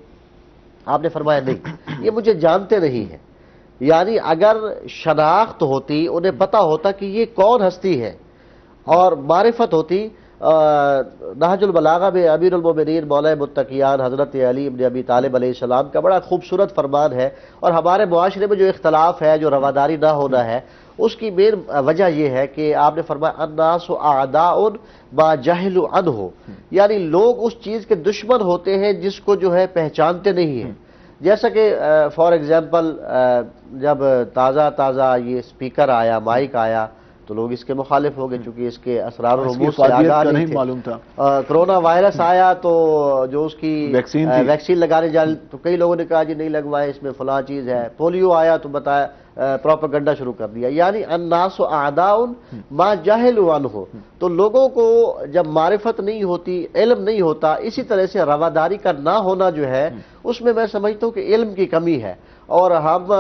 آپ نے فرمایا نہیں یہ مجھے جانتے نہیں ہیں، یعنی اگر شناخت ہوتی، انہیں پتا ہوتا کہ یہ کون ہستی ہے اور معرفت ہوتی، نہج البلاغہ میں امیر المومنین مولا متقیان حضرت علی بن ابی طالب علیہ السلام کا بڑا خوبصورت فرمان ہے، اور ہمارے معاشرے میں جو اختلاف ہے، جو رواداری نہ ہونا ہے، اس کی مین وجہ یہ ہے کہ آپ نے فرمایا الناس اعداء ما جہلوا عنہ، یعنی لوگ اس چیز کے دشمن ہوتے ہیں جس کو جو ہے پہچانتے نہیں ہیں، جیسا کہ فار ایگزامپل جب تازہ یہ سپیکر آیا، مائک آیا تو لوگ اس کے مخالف ہو گئے چونکہ اس کے اسرار و رموز سے آگاہ نہیں تھے، معلوم تھا، کرونا وائرس آیا تو جو اس کی ویکسین لگانے جا تو کئی لوگوں نے کہا جی نہیں لگوائے اس میں فلاں چیز ہے، پولیو آیا تو بتایا پروپیگنڈا شروع کر دیا، یعنی الناس اعداء ما جہلوا عنہ، تو لوگوں کو جب معرفت نہیں ہوتی، علم نہیں ہوتا، اسی طرح سے رواداری کا نہ ہونا جو ہے اس میں سمجھتا ہوں کہ علم کی کمی ہے، اور ہم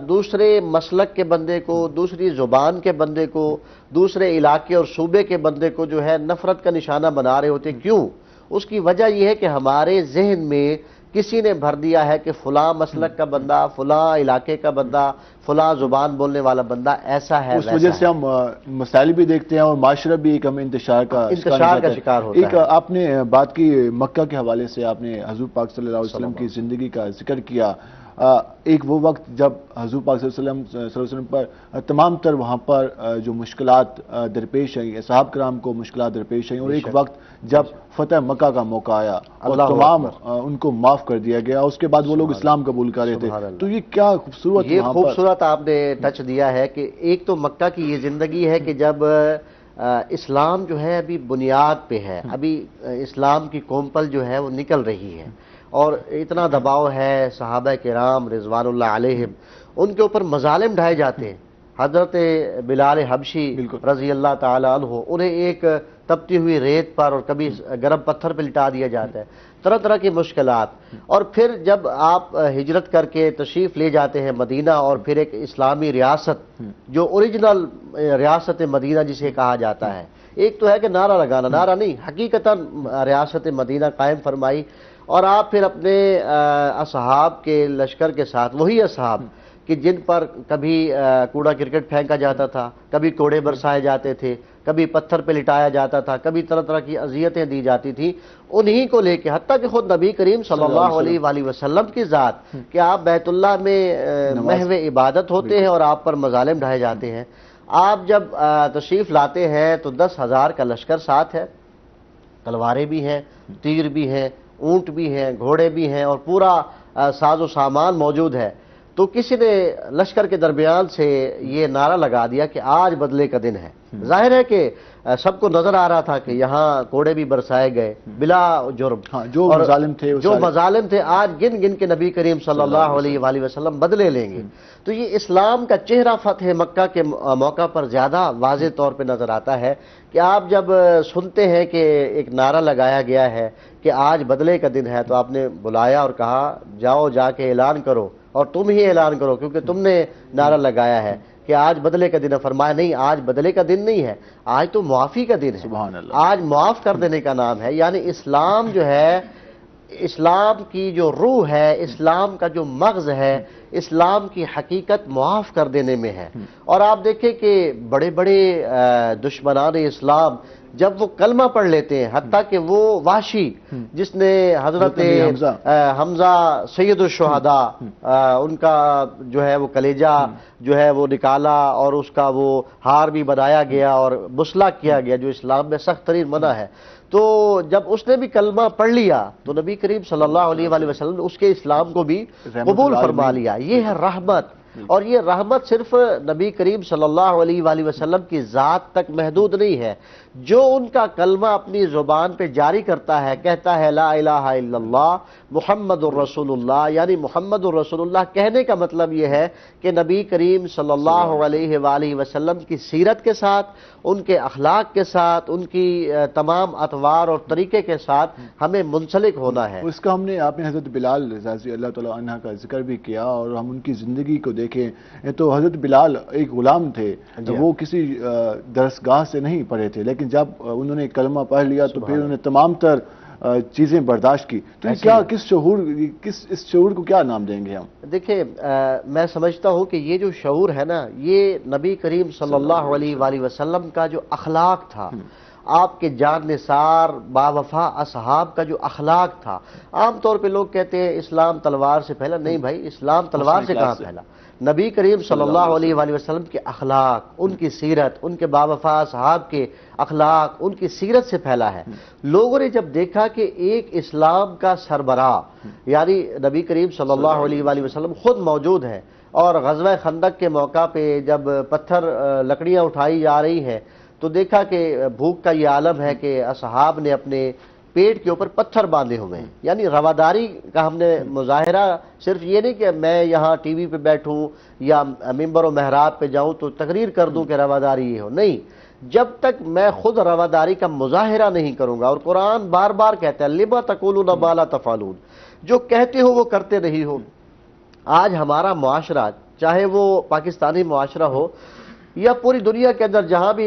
دوسرے مسلک کے بندے کو، دوسری زبان کے بندے کو، دوسرے علاقے اور صوبے کے بندے کو جو ہے نفرت کا نشانہ بنا رہے ہوتے، کیوں؟ اس کی وجہ یہ ہے کہ ہمارے ذہن میں کسی نے بھر دیا ہے کہ فلاں مسلک کا بندہ، فلاں علاقے کا بندہ، فلاں زبان بولنے والا بندہ ایسا ہے، اس وجہ سے ہم مسائل بھی دیکھتے ہیں اور معاشرہ بھی ایک ہمیں انتشار کا شکار ہوتا ہے۔ ایک آپ نے بات کی مکہ کے حوالے سے، آپ نے حضور پاک صلی اللہ علیہ وسلم کی زندگی کا ذکر کیا۔ ایک وہ وقت جب حضور پاک صلی اللہ علیہ وسلم پر تمام تر وہاں پر جو مشکلات درپیش آئی، صحابہ کرام کو مشکلات درپیش آئی، اور ایک وقت جب فتح مکہ کا موقع آیا اور تمام ان کو معاف کر دیا گیا، اس کے بعد وہ لوگ اسلام قبول کر رہے تھے، تو یہ کیا خوبصورت، یہ خوبصورت آپ نے ٹچ دیا ہے کہ ایک تو مکہ کی یہ زندگی ہے کہ جب اسلام جو ہے ابھی بنیاد پہ ہے، ابھی اسلام کی کومپل جو ہے وہ نکل رہی ہے، اور اتنا دباؤ ہے، صحابہ کرام رضوان اللہ علیہم ان کے اوپر مظالم ڈھائے جاتے ہیں۔ حضرت بلال حبشی رضی اللہ تعالی عنہ، انہیں ایک تپتی ہوئی ریت پر اور کبھی گرم پتھر پہ لٹا دیا جاتا ہے، طرح طرح کی مشکلات۔ اور پھر جب آپ ہجرت کر کے تشریف لے جاتے ہیں مدینہ، اور پھر ایک اسلامی ریاست جو اوریجنل ریاست مدینہ جسے کہا جاتا ہے، ایک تو ہے کہ نعرہ لگانا، نعرہ نہیں، حقیقتاً ریاست مدینہ قائم فرمائی، اور آپ پھر اپنے اصحاب کے لشکر کے ساتھ، وہی اصحاب کہ جن پر کبھی کوڑا کرکٹ پھینکا جاتا تھا، کبھی کوڑے برسائے جاتے تھے، کبھی پتھر پہ لٹایا جاتا تھا، کبھی طرح طرح کی اذیتیں دی جاتی تھیں، انہی کو لے کے حتیٰ کہ خود نبی کریم صلی اللہ علیہ وآلہ وسلم کی ذات کہ آپ بیت اللہ میں محو عبادت ہوتے ہیں اور آپ پر مظالم ڈھائے جاتے ہیں۔ آپ جب تشریف لاتے ہیں تو 10,000 کا لشکر ساتھ ہے، تلواریں بھی ہیں، تیر بھی ہیں، اونٹ بھی ہیں، گھوڑے بھی ہیں، اور پورا ساز و سامان موجود ہے۔ تو کسی نے لشکر کے درمیان سے یہ نعرہ لگا دیا کہ آج بدلے کا دن ہے۔ ظاہر ہے کہ سب کو نظر آ رہا تھا کہ یہاں کوڑے بھی برسائے گئے بلا جرم، جو مظالم تھے آج گن گن کے نبی کریم صلی اللہ علیہ وآلہ وسلم بدلے لیں گے۔ تو یہ اسلام کا چہرہ فتح مکہ کے موقع پر زیادہ واضح طور پہ نظر آتا ہے کہ آپ جب سنتے ہیں کہ ایک نعرہ لگایا گیا ہے کہ آج بدلے کا دن ہے، تو آپ نے بلایا اور کہا جاؤ جا کے اعلان کرو، اور تم ہی اعلان کرو کیونکہ تم نے نعرہ لگایا ہے کہ آج بدلے کا دن ہے۔ فرمایا نہیں، آج بدلے کا دن نہیں ہے، آج تو معافی کا دن ہے، سبحان اللہ، آج معاف کر دینے کا نام ہے۔ یعنی اسلام جو ہے، اسلام کی جو روح ہے، اسلام کا جو مغز ہے، اسلام کی حقیقت معاف کر دینے میں ہے۔ اور آپ دیکھیں کہ بڑے بڑے دشمنان اسلام جب وہ کلمہ پڑھ لیتے ہیں، حتیٰ کہ وہ وحشی جس نے حضرت حمزہ سید الشہداء ان کا جو ہے وہ کلیجہ جو ہے وہ نکالا، اور اس کا وہ ہار بھی بنایا گیا اور بسلا کیا گیا، جو اسلام میں سخت ترین منع ہے۔ تو جب اس نے بھی کلمہ پڑھ لیا تو نبی کریم صلی اللہ علیہ وآلہ وسلم نے اس کے اسلام کو بھی قبول فرما لیا۔ یہ ہے رحمت، اور یہ رحمت صرف نبی کریم صلی اللہ علیہ وآلہ وسلم کی ذات تک محدود نہیں ہے۔ جو ان کا کلمہ اپنی زبان پہ جاری کرتا ہے، کہتا ہے لا الہ الا اللہ محمد الرسول اللہ، یعنی محمد الرسول اللہ کہنے کا مطلب یہ ہے کہ نبی کریم صلی اللہ علیہ وآلہ وسلم کی سیرت کے ساتھ، ان کے اخلاق کے ساتھ، ان کی تمام اطوار اور طریقے کے ساتھ ہمیں منسلک ہونا ہے۔ اس کا آپ نے حضرت بلال رضی اللہ تعالیٰ عنہ کا ذکر بھی کیا، اور ہم ان کی زندگی کو دیکھیں تو حضرت بلال ایک غلام تھے، وہ کسی درسگاہ سے نہیں پڑھے تھے، لیکن جب انہوں نے کلمہ پڑھ لیا تو پھر انہوں نے تمام تر چیزیں برداشت کی۔ تو اس شعور کو کیا نام دیں گے ہم؟ دیکھیں، میں سمجھتا ہوں کہ یہ جو شعور ہے نا، یہ نبی کریم صلی اللہ علیہ وآلہ وسلم کا جو اخلاق تھا، آپ کے جان نثار باوفا اصحاب کا جو اخلاق تھا۔ عام طور پہ لوگ کہتے ہیں اسلام تلوار سے پھیلا، نہیں بھائی، اسلام تلوار سے کہاں پھیلا؟ نبی کریم صلی اللہ علیہ وآلہ وسلم کے اخلاق، ان کی سیرت، ان کے باوفا اصحاب کے اخلاق، ان کی سیرت سے پھیلا ہے۔ لوگوں نے جب دیکھا کہ ایک اسلام کا سربراہ یعنی نبی کریم صلی اللہ علیہ وآلہ وسلم خود موجود ہیں، اور غزوہ خندق کے موقع پہ جب پتھر لکڑیاں اٹھائی جا رہی ہیں تو دیکھا کہ بھوک کا یہ عالم ہے کہ اصحاب نے اپنے پیٹ کے اوپر پتھر باندھے ہوئے ہیں۔ یعنی رواداری کا ہم نے مظاہرہ صرف یہ نہیں کہ میں یہاں ٹی وی پہ بیٹھوں یا ممبر و محراب پہ جاؤں تو تقریر کر دوں کہ رواداری یہ ہو، نہیں، جب تک میں خود رواداری کا مظاہرہ نہیں کروں گا۔ اور قرآن بار بار کہتا ہے لما تقولون ما لا تفعلون، جو کہتے ہو وہ کرتے نہیں ہو۔ آج ہمارا معاشرہ، چاہے وہ پاکستانی معاشرہ ہو یا پوری دنیا کے اندر جہاں بھی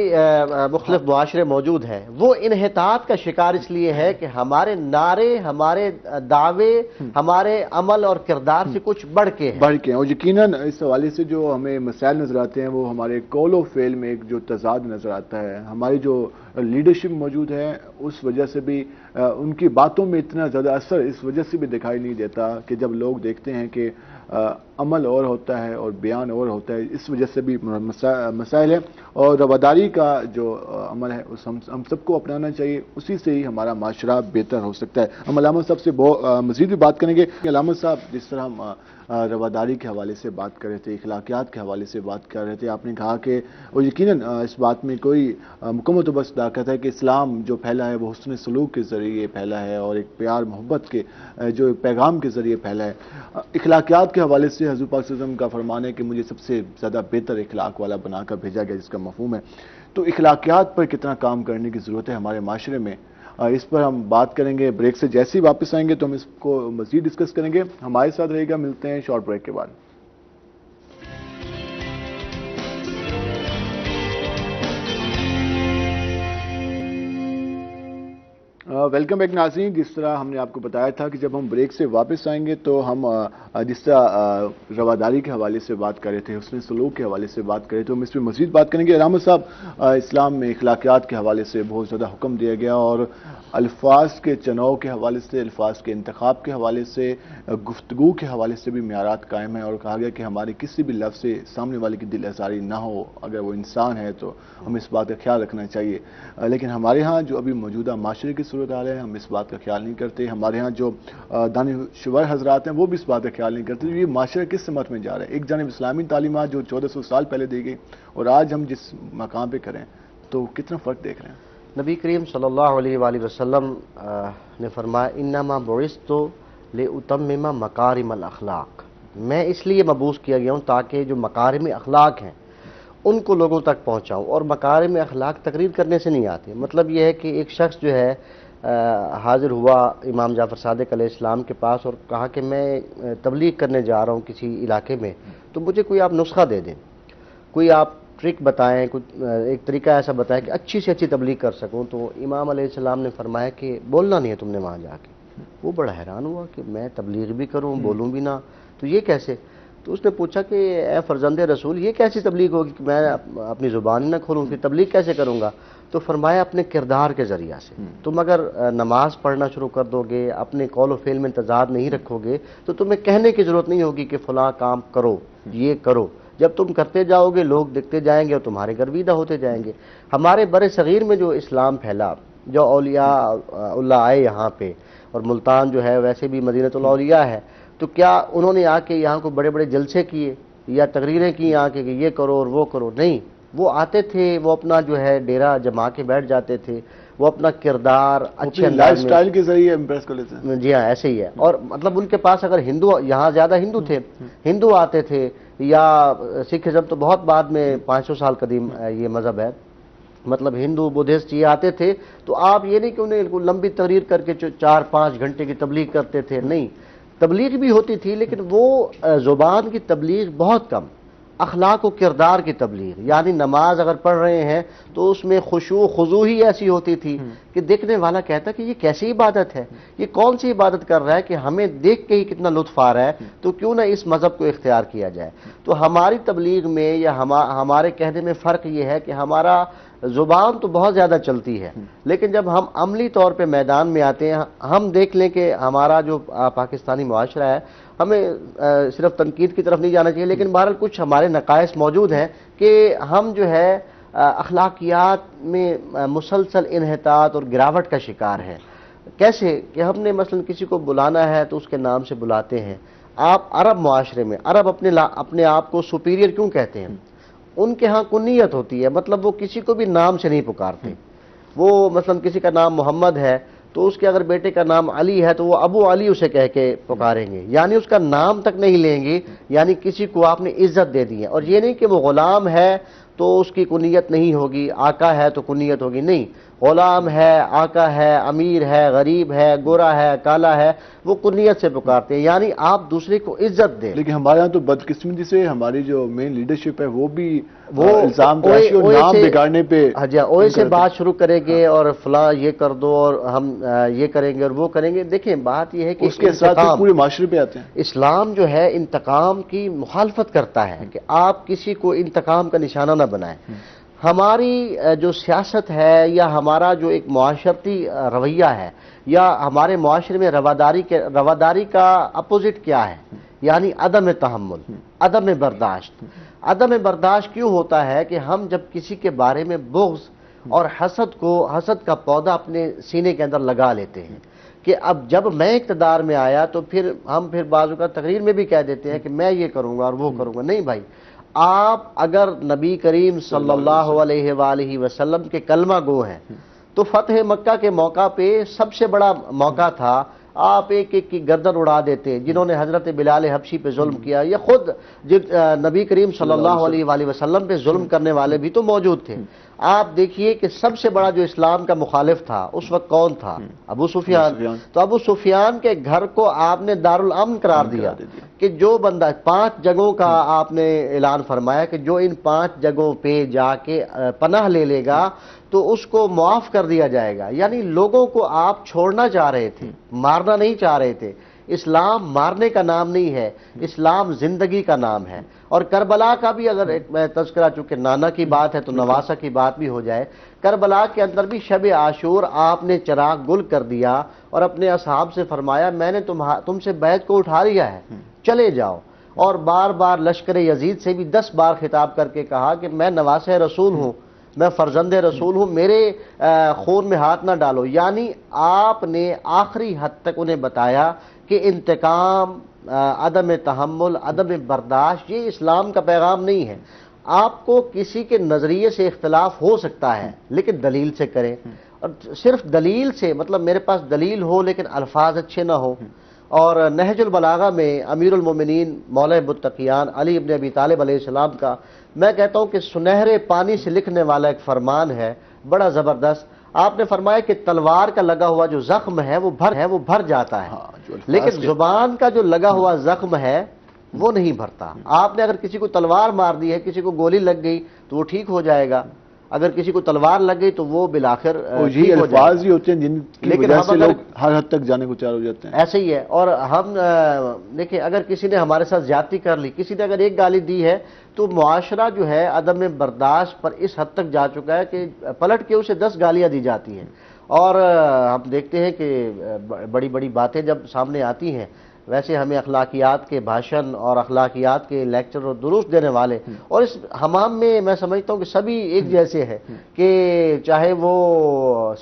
مختلف معاشرے موجود ہیں وہ انحطاط کا شکار اس لیے ہے کہ ہمارے نعرے، ہمارے دعوے، ہمارے عمل اور کردار سے کچھ بڑھ کے ہیں اور یقیناً اس حوالے سے جو ہمیں مسائل نظر آتے ہیں وہ ہمارے قول و فعل میں ایک جو تضاد نظر آتا ہے. ہماری جو لیڈرشپ موجود ہے اس وجہ سے بھی ان کی باتوں میں اتنا زیادہ اثر اس وجہ سے بھی دکھائی نہیں دیتا کہ جب لوگ دیکھتے ہیں کہ عمل اور ہوتا ہے اور بیان اور ہوتا ہے، اس وجہ سے بھی مسائل ہیں. اور رواداری کا جو عمل ہے اس ہم سب کو اپنانا چاہیے، اسی سے ہی ہمارا معاشرہ بہتر ہو سکتا ہے. ہم علامت صاحب سے مزید بھی بات کریں گے. علامت صاحب، جس طرح ہم رواداری کے حوالے سے بات کر رہے تھے، اخلاقیات کے حوالے سے بات کر رہے تھے، آپ نے کہا کہ اور یقیناً اس بات میں کوئی مکمل بس صداقت ہے کہ اسلام جو پھیلا ہے وہ حسن سلوک کے ذریعے پھیلا ہے اور ایک پیار محبت کے جو پیغام کے ذریعے پھیلا ہے. اخلاقیات کے حوالے سے حضور پاک صلی اللہ علیہ وسلم کا فرمان ہے کہ مجھے سب سے زیادہ بہتر اخلاق والا بنا کر بھیجا گیا، جس کا مفہوم ہے. تو اخلاقیات پر کتنا کام کرنے کی ضرورت ہے ہمارے معاشرے میں، اس پر ہم بات کریں گے. بریک سے جیسے ہی واپس آئیں گے تو ہم اس کو مزید ڈسکس کریں گے. ہمارے ساتھ رہے گا، ملتے ہیں شارٹ بریک کے بعد. ویلکم بیک ناظرین. جس طرح ہم نے آپ کو بتایا تھا کہ جب ہم بریک سے واپس آئیں گے تو ہم جس طرح رواداری کے حوالے سے بات کر رہے تھے، حسن سلوک کے حوالے سے بات کر رہے تھے، ہم اس پہ مزید بات کریں گے. علامت صاحب، اسلام میں اخلاقیات کے حوالے سے بہت زیادہ حکم دیا گیا اور الفاظ کے چناؤ کے حوالے سے، الفاظ کے انتخاب کے حوالے سے، گفتگو کے حوالے سے بھی معیارات قائم ہیں اور کہا گیا کہ ہمارے کسی بھی لفظ سے سامنے والے کی دل آزاری نہ ہو. اگر وہ انسان ہے تو ہم اس بات کا خیال رکھنا چاہیے. لیکن ہمارے ہاں جو ابھی موجودہ معاشرے کی صورت حال ہے، ہم اس بات کا خیال نہیں کرتے. ہمارے ہاں جو دانشور حضرات ہیں وہ بھی اس بات کا خیال نہیں کرتے. یہ معاشرہ کس سمت میں جا رہا ہے؟ ایک جانب اسلامی تعلیمات جو 1400 سال پہلے دی گئی اور آج ہم جس مقام پہ کریں تو کتنا فرق دیکھ رہے ہیں. نبی کریم صلی اللہ علیہ وآلہ وسلم نے فرمایا انما بعثت لاتمم مکارم الاخلاق، میں اس لیے مبعوث کیا گیا ہوں تاکہ جو مکارم اخلاق ہیں ان کو لوگوں تک پہنچاؤں. اور مکارم اخلاق تقریر کرنے سے نہیں آتے. مطلب یہ ہے کہ ایک شخص جو ہے حاضر ہوا امام جعفر صادق علیہ السلام کے پاس اور کہا کہ میں تبلیغ کرنے جا رہا ہوں کسی علاقے میں، تو مجھے کوئی آپ نسخہ دے دیں، کوئی آپ ٹرک بتائیں، کچھ ایک طریقہ ایسا بتائیں کہ اچھی سے اچھی تبلیغ کر سکوں. تو امام علیہ السلام نے فرمایا کہ بولنا نہیں ہے تم نے وہاں جا کے. وہ بڑا حیران ہوا کہ میں تبلیغ بھی کروں بولوں بھی نہ، تو یہ کیسے؟ تو اس نے پوچھا کہ اے فرزند رسول، یہ کیسی تبلیغ ہوگی کہ میں اپنی زبان نہ کھولوں، پھر تبلیغ کیسے کروں گا؟ تو فرمایا اپنے کردار کے ذریعہ سے. تم اگر نماز پڑھنا شروع کر دو گے، اپنے قول و فعل میں تضاد نہیں رکھو گے تو تمہیں کہنے کی ضرورت نہیں ہوگی کہ فلاں کام کرو، یہ کرو. جب تم کرتے جاؤ گے لوگ دیکھتے جائیں گے اور تمہارے گرویدہ ہوتے جائیں گے. ہمارے بر صغیر میں جو اسلام پھیلا، جو اولیاء اللہ آئے یہاں پہ، اور ملتان جو ہے ویسے بھی مدینۃ الاولیاء ہے، تو کیا انہوں نے آ کے یہاں کو بڑے بڑے جلسے کیے یا تقریریں کی آ کے کہ یہ کرو اور وہ کرو؟ نہیں. وہ آتے تھے، وہ اپنا جو ہے ڈیرا جما کے بیٹھ جاتے تھے، وہ اپنا کردار اچھے لائف سٹائل کے ذریعے امپریس کر لیتے ہیں. جی ہاں، ایسے ہی ہے. اور مطلب ان کے پاس اگر ہندو، یہاں زیادہ ہندو تھے، ہندو آتے تھے، یا سکھزم تو بہت بعد میں 500 سال قدیم یہ مذہب ہے، مطلب ہندو بدھسٹ یہ آتے تھے، تو آپ یہ نہیں کہ انہیں لمبی تقریر کر کے 4-5 گھنٹے کی تبلیغ کرتے تھے. نہیں، تبلیغ بھی ہوتی تھی لیکن وہ زبان کی تبلیغ بہت کم، اخلاق و کردار کی تبلیغ. یعنی نماز اگر پڑھ رہے ہیں تو اس میں خشوع خضوع ہی ایسی ہوتی تھی کہ دیکھنے والا کہتا کہ یہ کیسی عبادت ہے، یہ کون سی عبادت کر رہا ہے کہ ہمیں دیکھ کے ہی کتنا لطف آ رہا ہے، تو کیوں نہ اس مذہب کو اختیار کیا جائے. تو ہماری تبلیغ میں یا ہمارے کہنے میں فرق یہ ہے کہ ہمارا زبان تو بہت زیادہ چلتی ہے، لیکن جب ہم عملی طور پہ میدان میں آتے ہیں، ہم دیکھ لیں کہ ہمارا جو پاکستانی معاشرہ ہے، ہمیں صرف تنقید کی طرف نہیں جانا چاہیے، لیکن بہرحال کچھ ہمارے نقائص موجود ہیں کہ ہم جو ہے اخلاقیات میں مسلسل انحطاط اور گراوٹ کا شکار ہیں. کیسے کہ ہم نے مثلا کسی کو بلانا ہے تو اس کے نام سے بلاتے ہیں. آپ عرب معاشرے میں، عرب اپنے آپ کو سپیریئر کیوں کہتے ہیں؟ ان کے ہاں کنیت ہوتی ہے، مطلب وہ کسی کو بھی نام سے نہیں پکارتے. وہ مثلا کسی کا نام محمد ہے تو اس کے اگر بیٹے کا نام علی ہے تو وہ ابو علی اسے کہہ کے پکاریں گے، یعنی اس کا نام تک نہیں لیں گے. یعنی کسی کو آپ نے عزت دے دی ہے. اور یہ نہیں کہ وہ غلام ہے تو اس کی کنیت نہیں ہوگی، آقا ہے تو کنیت ہوگی، نہیں. غلام ہے، آقا ہے، امیر ہے، غریب ہے، گورا ہے، کالا ہے، وہ کنیت سے پکارتے ہیں، یعنی آپ دوسرے کو عزت دیں۔ لیکن ہمارے یہاں تو بدقسمتی سے ہماری جو مین لیڈرشپ ہے وہ بھی الزام تراشی اور نام بگاڑنے پہ اوے سے بات شروع کریں گے اور فلاں یہ کر دو اور ہم یہ کریں گے اور وہ کریں گے۔ دیکھیں بات یہ ہے کہ اس کے ساتھ پورے معاشرے پہ آتے ہیں۔ اسلام جو ہے انتقام کی مخالفت کرتا ہے کہ آپ کسی کو انتقام کا نشانہ نہ بنائیں۔ ہماری جو سیاست ہے یا ہمارا جو ایک معاشرتی رویہ ہے یا ہمارے معاشرے میں رواداری کا اپوزٹ کیا ہے؟ یعنی عدم تحمل، عدم برداشت۔ عدم برداشت کیوں ہوتا ہے کہ ہم جب کسی کے بارے میں بغض اور حسد کا پودا اپنے سینے کے اندر لگا لیتے ہیں کہ اب جب میں اقتدار میں آیا تو ہم پھر بعض اوقات تقریر میں بھی کہہ دیتے ہیں کہ میں یہ کروں گا اور وہ کروں گا۔ نہیں بھائی، آپ اگر نبی کریم صلی اللہ علیہ وآلہ وسلم کے کلمہ گو ہیں تو فتح مکہ کے موقع پہ سب سے بڑا موقع تھا، آپ ایک ایک کی گردن اڑا دیتے۔ جنہوں نے حضرت بلال حبشی پہ ظلم کیا یا خود نبی کریم صلی اللہ علیہ وآلہ وسلم پہ ظلم کرنے والے بھی تو موجود تھے۔ آپ دیکھیے کہ سب سے بڑا جو اسلام کا مخالف تھا اس وقت کون تھا؟ ابو سفیان۔ تو ابو سفیان کے گھر کو آپ نے دارالامن قرار دیا کہ جو بندہ 5 جگہوں کا آپ نے اعلان فرمایا کہ جو ان 5 جگہوں پہ جا کے پناہ لے لے گا تو اس کو معاف کر دیا جائے گا۔ یعنی لوگوں کو آپ چھوڑنا چاہ رہے تھے، مارنا نہیں چاہ رہے تھے۔ اسلام مارنے کا نام نہیں ہے، اسلام زندگی کا نام ہے۔ اور کربلا کا بھی اگر میں تذکرہ، چونکہ نانا کی بات ہے تو نواسہ کی بات بھی ہو جائے، کربلا کے اندر بھی شب عاشور آپ نے چراغ گل کر دیا اور اپنے اصحاب سے فرمایا میں نے تم سے بیعت کو اٹھا لیا ہے، چلے جاؤ۔ اور بار بار لشکر یزید سے بھی 10 بار خطاب کر کے کہا کہ میں نواسہ رسول ہوں، میں فرزند رسول ہوں، میرے خون میں ہاتھ نہ ڈالو۔ یعنی آپ نے آخری حد تک انہیں بتایا کہ انتقام، عدم تحمل، عدم برداشت یہ اسلام کا پیغام نہیں ہے۔ آپ کو کسی کے نظریے سے اختلاف ہو سکتا ہے لیکن دلیل سے کریں، اور صرف دلیل سے مطلب میرے پاس دلیل ہو لیکن الفاظ اچھے نہ ہو۔ اور نہج البلاغہ میں امیر المومنین مولا متقیان علی ابن ابی طالب علیہ السلام کا میں کہتا ہوں کہ سنہرے پانی سے لکھنے والا ایک فرمان ہے بڑا زبردست۔ آپ نے فرمایا کہ تلوار کا لگا ہوا جو زخم ہے وہ بھر جاتا ہے، لیکن زبان کا جو لگا ہوا زخم ہے وہ نہیں بھرتا۔ آپ نے اگر کسی کو تلوار مار دی ہے، کسی کو گولی لگ گئی تو وہ ٹھیک ہو جائے گا، اگر کسی کو تلوار لگ گئی تو وہ بالآخر یہ الفاظ ہی ہوتے ہیں جن کی وجہ سے لوگ ہر حد تک جانے کو تیار ہو جاتے ہیں۔ ایسے ہی ہے۔ اور ہم دیکھیں اگر کسی نے ہمارے ساتھ زیادتی کر لی، کسی نے اگر ایک گالی دی ہے تو معاشرہ جو ہے عدم برداشت پر اس حد تک جا چکا ہے کہ پلٹ کے اسے 10 گالیاں دی جاتی ہیں۔ اور ہم دیکھتے ہیں کہ بڑی بڑی باتیں جب سامنے آتی ہیں، ویسے ہمیں اخلاقیات کے بھاشن اور اخلاقیات کے لیکچر اور دروس دینے والے، اور اس حمام میں میں سمجھتا ہوں کہ سبھی ایک جیسے ہیں کہ چاہے وہ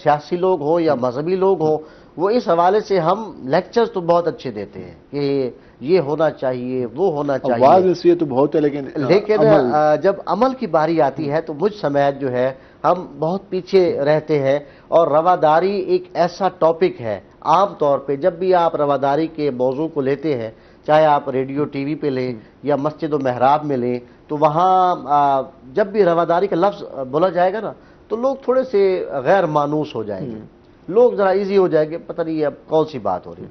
سیاسی لوگ ہو یا مذہبی لوگ ہو، وہ اس حوالے سے ہم لیکچرز تو بہت اچھے دیتے ہیں کہ یہ ہونا چاہیے، وہ ہونا چاہیے۔ آواز نصیحت تو بہت ہے لیکن جب عمل کی باری آتی ہے تو مجھ سمیت جو ہے ہم بہت پیچھے رہتے ہیں۔ اور رواداری ایک ایسا ٹاپک ہے، عام طور پہ جب بھی آپ رواداری کے موضوع کو لیتے ہیں، چاہے آپ ریڈیو ٹی وی پہ لیں یا مسجد و محراب میں لیں، تو وہاں جب بھی رواداری کا لفظ بولا جائے گا نا تو لوگ تھوڑے سے غیر مانوس ہو جائیں گے، لوگ ذرا ایزی ہو جائیں گے، پتہ نہیں اب کون سی بات ہو رہی ہے۔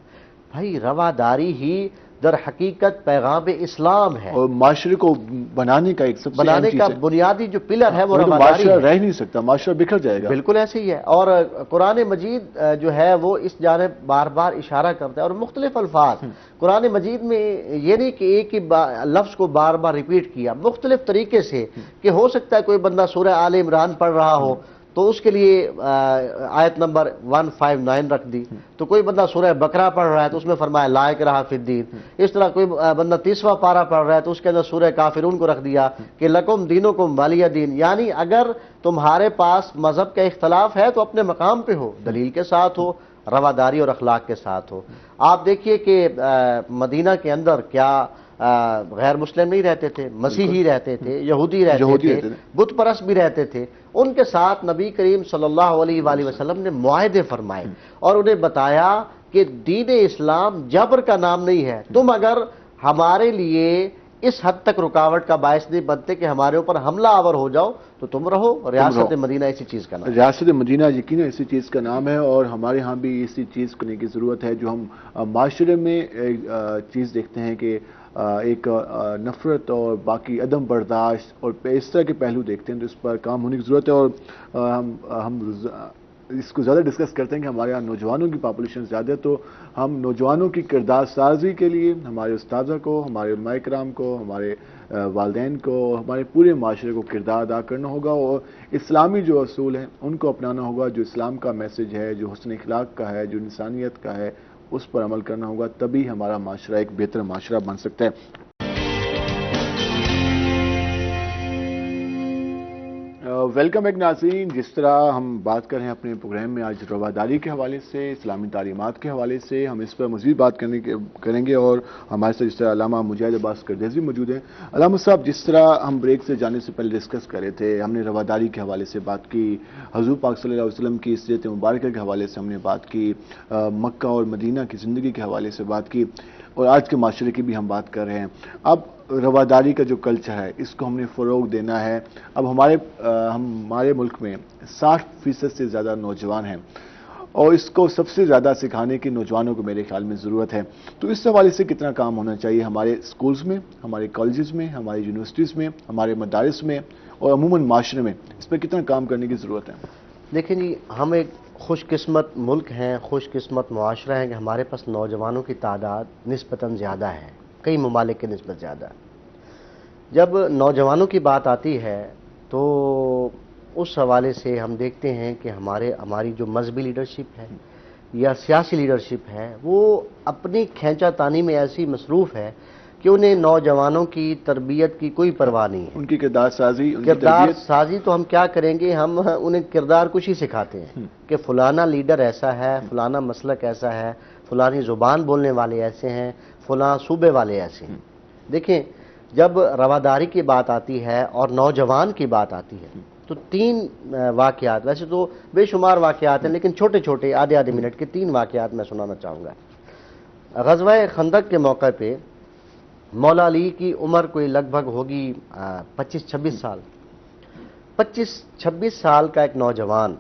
بھائی رواداری ہی در حقیقت پیغام اسلام ہے، اور معاشرے کو بنانے کا ایک سب سے بنانے کا بنیادی جو پلر ہے وہ رواداری معاشرہ ہے۔ رہ نہیں سکتا، معاشرہ بکھر جائے گا۔ بالکل ایسے ہی ہے۔ اور قرآن مجید جو ہے وہ اس جانب بار بار اشارہ کرتا ہے، اور مختلف الفاظ قرآن مجید میں یہ نہیں کہ ایک ہی لفظ کو بار بار ریپیٹ کیا، مختلف طریقے سے، کہ ہو سکتا ہے کوئی بندہ سورہ آل عمران پڑھ رہا ہو تو اس کے لیے آیت نمبر 159 رکھ دی، تو کوئی بندہ سورہ بقرہ پڑھ رہا ہے تو اس میں فرمایا لا اکراہ فی الدین، اس طرح کوئی بندہ 30واں پارہ پڑھ رہا ہے تو اس کے اندر سورہ کافرون کو رکھ دیا کہ لکم دینکم ولی دین۔ یعنی اگر تمہارے پاس مذہب کا اختلاف ہے تو اپنے مقام پہ ہو، دلیل کے ساتھ ہو، رواداری اور اخلاق کے ساتھ ہو۔ آپ دیکھیے کہ مدینہ کے اندر کیا غیر مسلم نہیں رہتے تھے، مسیحی رہتے تھے، یہودی رہتے تھے، بت پرست بھی رہتے تھے، ان کے ساتھ نبی کریم صلی اللہ علیہ وآلہ وسلم نے معاہدے فرمائے اور انہیں بتایا کہ دین اسلام جبر کا نام نہیں ہے، تم اگر ہمارے لیے اس حد تک رکاوٹ کا باعث نہیں بنتے کہ ہمارے اوپر حملہ آور ہو جاؤ تو تم رہو. ریاست مدینہ اسی چیز کا نام ہے. ریاست مدینہ یقیناً اسی چیز کا نام ہے اور ہمارے ہاں بھی اسی چیز کرنے کی ضرورت ہے. جو ہم معاشرے میں ایک چیز دیکھتے ہیں کہ ایک نفرت اور باقی عدم برداشت اور اس طرح کے پہلو دیکھتے ہیں تو اس پر کام ہونے کی ضرورت ہے. اور ہم اس کو زیادہ ڈسکس کرتے ہیں کہ ہمارے یہاں نوجوانوں کی پاپولیشن زیادہ ہے تو ہم نوجوانوں کی کردار سازی کے لیے ہمارے استاذہ کو، ہمارے علماء کرام کو، ہمارے والدین کو، ہمارے پورے معاشرے کو کردار ادا کرنا ہوگا اور اسلامی جو اصول ہیں ان کو اپنانا ہوگا. جو اسلام کا میسج ہے، جو حسن اخلاق کا ہے، جو انسانیت کا ہے، اس پر عمل کرنا ہوگا. تبھی ہمارا معاشرہ ایک بہتر معاشرہ بن سکتا ہے. ویلکم ایک ناظرین. جس طرح ہم بات کر رہے ہیں اپنے پروگرام میں آج رواداری کے حوالے سے، اسلامی تعلیمات کے حوالے سے، ہم اس پر مزید بات کریں گے اور ہمارے ساتھ جس طرح علامہ مجاہد عباس کردیز بھی موجود ہیں. علامہ صاحب، جس طرح ہم بریک سے جانے سے پہلے ڈسکس کر رہے تھے، ہم نے رواداری کے حوالے سے بات کی، حضور پاک صلی اللہ علیہ وسلم کی سیرت مبارکہ کے حوالے سے ہم نے بات کی، مکہ اور مدینہ کی زندگی کے حوالے سے بات کی اور آج کے معاشرے کی بھی ہم بات کر رہے ہیں. اب رواداری کا جو کلچر ہے اس کو ہم نے فروغ دینا ہے. اب ہمارے ملک میں 60% سے زیادہ نوجوان ہیں اور اس کو سب سے زیادہ سکھانے کی نوجوانوں کو میرے خیال میں ضرورت ہے. تو اس حوالے سے کتنا کام ہونا چاہیے ہمارے سکولز میں، ہمارے کالجز میں، ہماری یونیورسٹیز میں، ہمارے مدارس میں اور عموماً معاشرے میں اس پہ کتنا کام کرنے کی ضرورت ہے؟ دیکھیں جی، ہم ایک خوش قسمت ملک ہیں، خوش قسمت معاشرہ ہے کہ ہمارے پاس نوجوانوں کی تعداد نسبتاً زیادہ ہے، کئی ممالک کی نسبت زیادہ ہے. جب نوجوانوں کی بات آتی ہے تو اس حوالے سے ہم دیکھتے ہیں کہ ہماری جو مذہبی لیڈرشپ ہے یا سیاسی لیڈرشپ ہے وہ اپنی کھینچا تانی میں ایسی مصروف ہے کہ انہیں نوجوانوں کی تربیت کی کوئی پرواہ نہیں ہے. ان کی کردار سازی، ان کی کردار تربیت. سازی تو ہم کیا کریں گے، ہم انہیں کردار کشی سکھاتے ہیں کہ فلانا لیڈر ایسا ہے، فلانا مسلک ایسا ہے، فلانی زبان بولنے والے ایسے ہیں، فلاں صوبے والے ایسے ہیں. دیکھیں، جب رواداری کی بات آتی ہے اور نوجوان کی بات آتی ہے تو 3 واقعات، ویسے تو بے شمار واقعات ہیں لیکن چھوٹے چھوٹے آدھے منٹ کے 3 واقعات میں سنانا چاہوں گا. غزوہ خندق کے موقع پہ مولا علی کی عمر کوئی لگ بھگ ہوگی 25-26 سال. 25-26 سال کا ایک نوجوان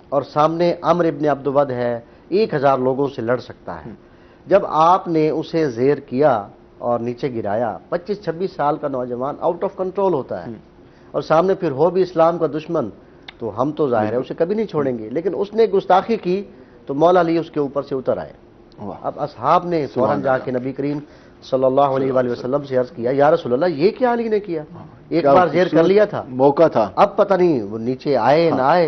اور سامنے عمرو ابن عبد ود ہے، 1000 لوگوں سے لڑ سکتا ہے. جب آپ نے اسے زیر کیا اور نیچے گرایا، 25-26 سال کا نوجوان آؤٹ آف کنٹرول ہوتا ہے اور سامنے پھر ہو بھی اسلام کا دشمن تو ہم تو ظاہر ہے اسے کبھی نہیں چھوڑیں گے. لیکن اس نے گستاخی کی تو مولا علی اس کے اوپر سے اتر آئے. اب اصحاب نے فوراً جا کے نبی کریم صلی اللہ علیہ وآلہ وسلم سے عرض کیا، یا رسول اللہ یہ کیا علی نے کیا؟ ایک بار زیر کر لیا تھا، موقع تھا، اب پتہ نہیں وہ نیچے آئے نہ آئے.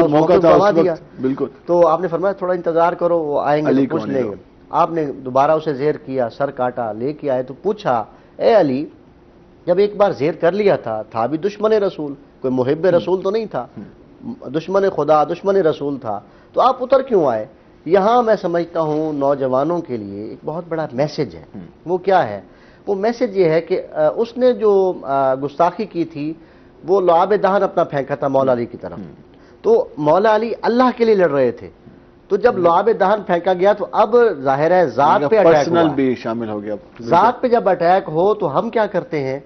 موقع تھا دیا. بالکل. تو آپ نے فرمایا تھوڑا انتظار کرو، وہ آئیں گے تو پوچھ لیں گے. آپ نے دوبارہ اسے زیر کیا، سر کاٹا، لے کے آئے تو پوچھا، اے علی جب ایک بار زیر کر لیا تھا بھی دشمن رسول، کوئی محب رسول تو نہیں تھا، دشمن خدا دشمن رسول تھا، تو آپ اتر کیوں آئے؟ یہاں میں سمجھتا ہوں نوجوانوں کے لیے ایک بہت بڑا میسج ہے. وہ کیا ہے؟ وہ میسج یہ ہے کہ اس نے جو گستاخی کی تھی وہ لعاب دہن اپنا پھینکا تھا مولا علی کی طرف. تو مولا علی اللہ کے لیے لڑ رہے تھے، تو جب لعاب دہن پھینکا گیا تو اب ظاہر ہے ذات پہ اٹیک ہوا، بھی شامل ہو گیا. ذات پہ جب اٹیک ہو تو ہم کیا کرتے ہیں؟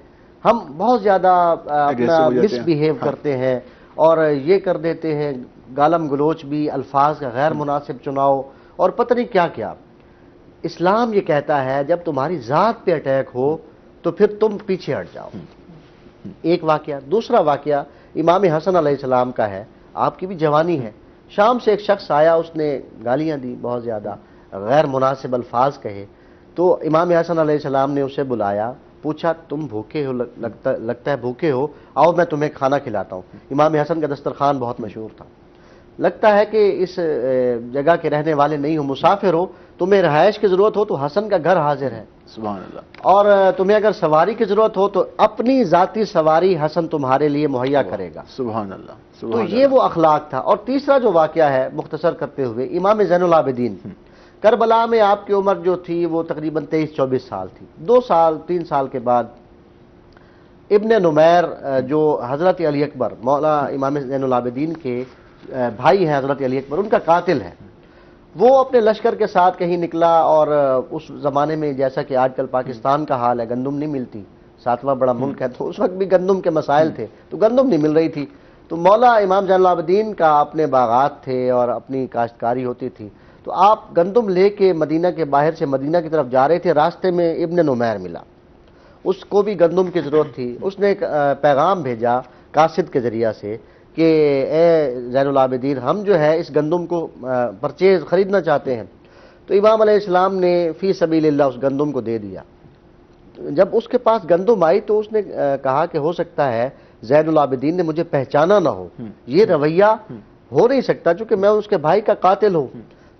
ہم بہت زیادہ اپنا مس بیہیو کرتے ہیں اور یہ کر دیتے ہیں، گالم گلوچ بھی، الفاظ کا غیر مناسب چناؤ اور پتہ نہیں کیا کیا. اسلام یہ کہتا ہے جب تمہاری ذات پہ اٹیک ہو تو پھر تم پیچھے ہٹ جاؤ. ایک واقعہ. دوسرا واقعہ امام حسن علیہ السلام کا ہے. آپ کی بھی جوانی ہے، شام سے ایک شخص آیا، اس نے گالیاں دی، بہت زیادہ غیر مناسب الفاظ کہے. تو امام حسن علیہ السلام نے اسے بلایا، پوچھا تم بھوکے ہو، لگتا ہے بھوکے ہو، آؤ میں تمہیں کھانا کھلاتا ہوں. امام حسن کا دسترخوان بہت مشہور تھا. لگتا ہے کہ اس جگہ کے رہنے والے نہیں ہو، مسافر ہو، تمہیں رہائش کی ضرورت ہو تو حسن کا گھر حاضر ہے. سبحان اللہ. اور تمہیں اگر سواری کی ضرورت ہو تو اپنی ذاتی سواری حسن تمہارے لیے مہیا کرے گا. سبحان اللہ. تو یہ وہ اخلاق تھا. اور تیسرا جو واقعہ ہے مختصر کرتے ہوئے، امام زین العابدین، کربلا میں آپ کی عمر جو تھی وہ تقریباً 23-24 سال تھی. 2-3 سال کے بعد ابن نمیر جو حضرت علی اکبر، مولا امام زین العابدین کے بھائی ہیں حضرت علی اکبر، ان کا قاتل ہے، وہ اپنے لشکر کے ساتھ کہیں نکلا اور اس زمانے میں جیسا کہ آج کل پاکستان کا حال ہے، گندم نہیں ملتی، 7واں بڑا ملک ہے، تو اس وقت بھی گندم کے مسائل تھے، تو گندم نہیں مل رہی تھی، تو مولا امام زین العابدین کا اپنے باغات تھے اور اپنی کاشتکاری ہوتی تھی، تو آپ گندم لے کے مدینہ کے باہر سے مدینہ کی طرف جا رہے تھے، راستے میں ابن نمیر ملا، اس کو بھی گندم کی ضرورت تھی، اس نے ایک پیغام بھیجا قاصد کے ذریعہ سے کہ اے زین العابدین، ہم جو ہے اس گندم کو پرچیز خریدنا چاہتے ہیں، تو امام علیہ السلام نے فی سبیل اللہ اس گندم کو دے دیا۔ جب اس کے پاس گندم آئی تو اس نے کہا کہ ہو سکتا ہے زین العابدین نے مجھے پہچانا نہ ہو، یہ رویہ ہو نہیں سکتا چونکہ میں اس کے بھائی کا قاتل ہوں،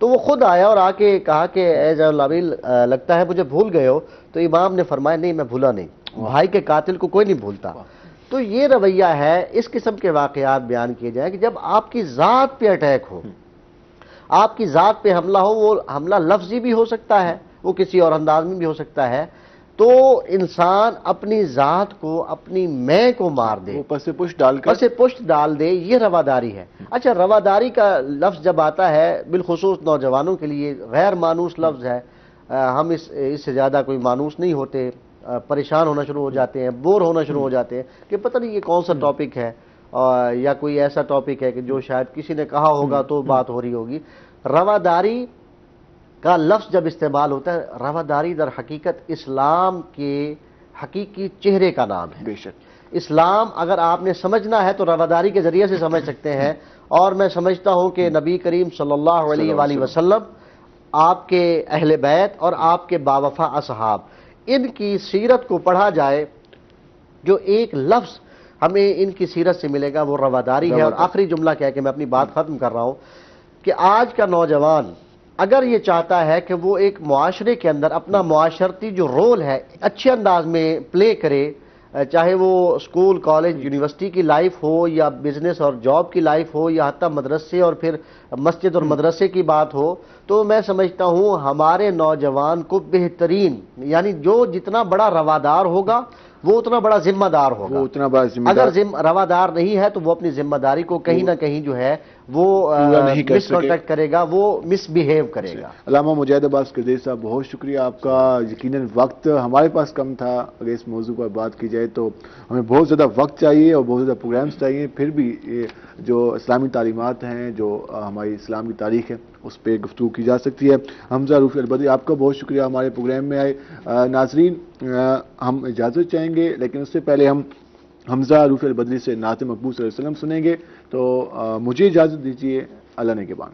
تو وہ خود آیا اور آ کے کہا کہ اے زین العابدین لگتا ہے مجھے بھول گئے ہو، تو امام نے فرمایا نہیں میں بھولا نہیں، بھائی کے قاتل کو کوئی نہیں بھولتا۔ تو یہ رویہ ہے، اس قسم کے واقعات بیان کیے جائیں کہ جب آپ کی ذات پہ اٹیک ہو، آپ کی ذات پہ حملہ ہو، وہ حملہ لفظی بھی ہو سکتا ہے، وہ کسی اور انداز میں بھی ہو سکتا ہے، تو انسان اپنی ذات کو، اپنی میں کو مار دے، وہ پس پشت ڈال کر پس پشت ڈال دے، یہ رواداری ہے۔ اچھا، رواداری کا لفظ جب آتا ہے بالخصوص نوجوانوں کے لیے غیر مانوس لفظ ہے، ہم اس سے زیادہ کوئی مانوس نہیں ہوتے، پریشان ہونا شروع ہو جاتے ہیں، بور ہونا شروع ہو جاتے ہیں کہ پتہ نہیں یہ کون سا ٹاپک ہے، یا کوئی ایسا ٹاپک ہے کہ جو شاید کسی نے کہا ہوگا تو بات ہو رہی ہوگی۔ رواداری کا لفظ جب استعمال ہوتا ہے، رواداری در حقیقت اسلام کے حقیقی چہرے کا نام ہے۔ بے شک اسلام اگر آپ نے سمجھنا ہے تو رواداری کے ذریعے سے سمجھ سکتے ہیں، اور میں سمجھتا ہوں کہ نبی کریم صلی اللہ علیہ وآلہ وسلم، آپ کے اہل بیت اور آپ کے باوفا اصحاب، ان کی سیرت کو پڑھا جائے، جو ایک لفظ ہمیں ان کی سیرت سے ملے گا وہ رواداری ہے۔ اور آخری جملہ کہہ کے میں اپنی بات ختم کر رہا ہوں کہ آج کا نوجوان اگر یہ چاہتا ہے کہ وہ ایک معاشرے کے اندر اپنا معاشرتی جو رول ہے اچھے انداز میں پلے کرے، چاہے وہ اسکول، کالج، یونیورسٹی کی لائف ہو یا بزنس اور جاب کی لائف ہو یا حتیٰ مدرسے اور پھر مسجد اور مدرسے کی بات ہو، تو میں سمجھتا ہوں ہمارے نوجوان کو بہترین، یعنی جو جتنا بڑا روادار ہوگا وہ اتنا بڑا ذمہ دار ہوگا، وہ اتنا بڑا ذمہ دار، اگر روادار نہیں ہے تو وہ اپنی ذمہ داری کو کہیں نہ کہیں جو ہے وہ مس کنٹیکٹ کرے گا، وہ مس بیہیو کرے گا۔ علامہ مجاہد عباس قردیش صاحب، بہت شکریہ آپ کا۔ یقیناً وقت ہمارے پاس کم تھا، اگر اس موضوع پر بات کی جائے تو ہمیں بہت زیادہ وقت چاہیے اور بہت زیادہ پروگرامز چاہیے، پھر بھی یہ جو اسلامی تعلیمات ہیں، جو ہماری اسلام کی تاریخ ہے، اس پہ گفتگو کی جا سکتی ہے۔ حمزہ روفی البدری، آپ کا بہت شکریہ ہمارے پروگرام میں آئے۔ ناظرین، ہم اجازت چاہیں گے، لیکن اس سے پہلے ہم حمزہ روفی البدری سے نعت مقبول صلی اللہ علیہ وسلم سنیں گے، تو مجھے اجازت دیجیے، اللہ نگہبان۔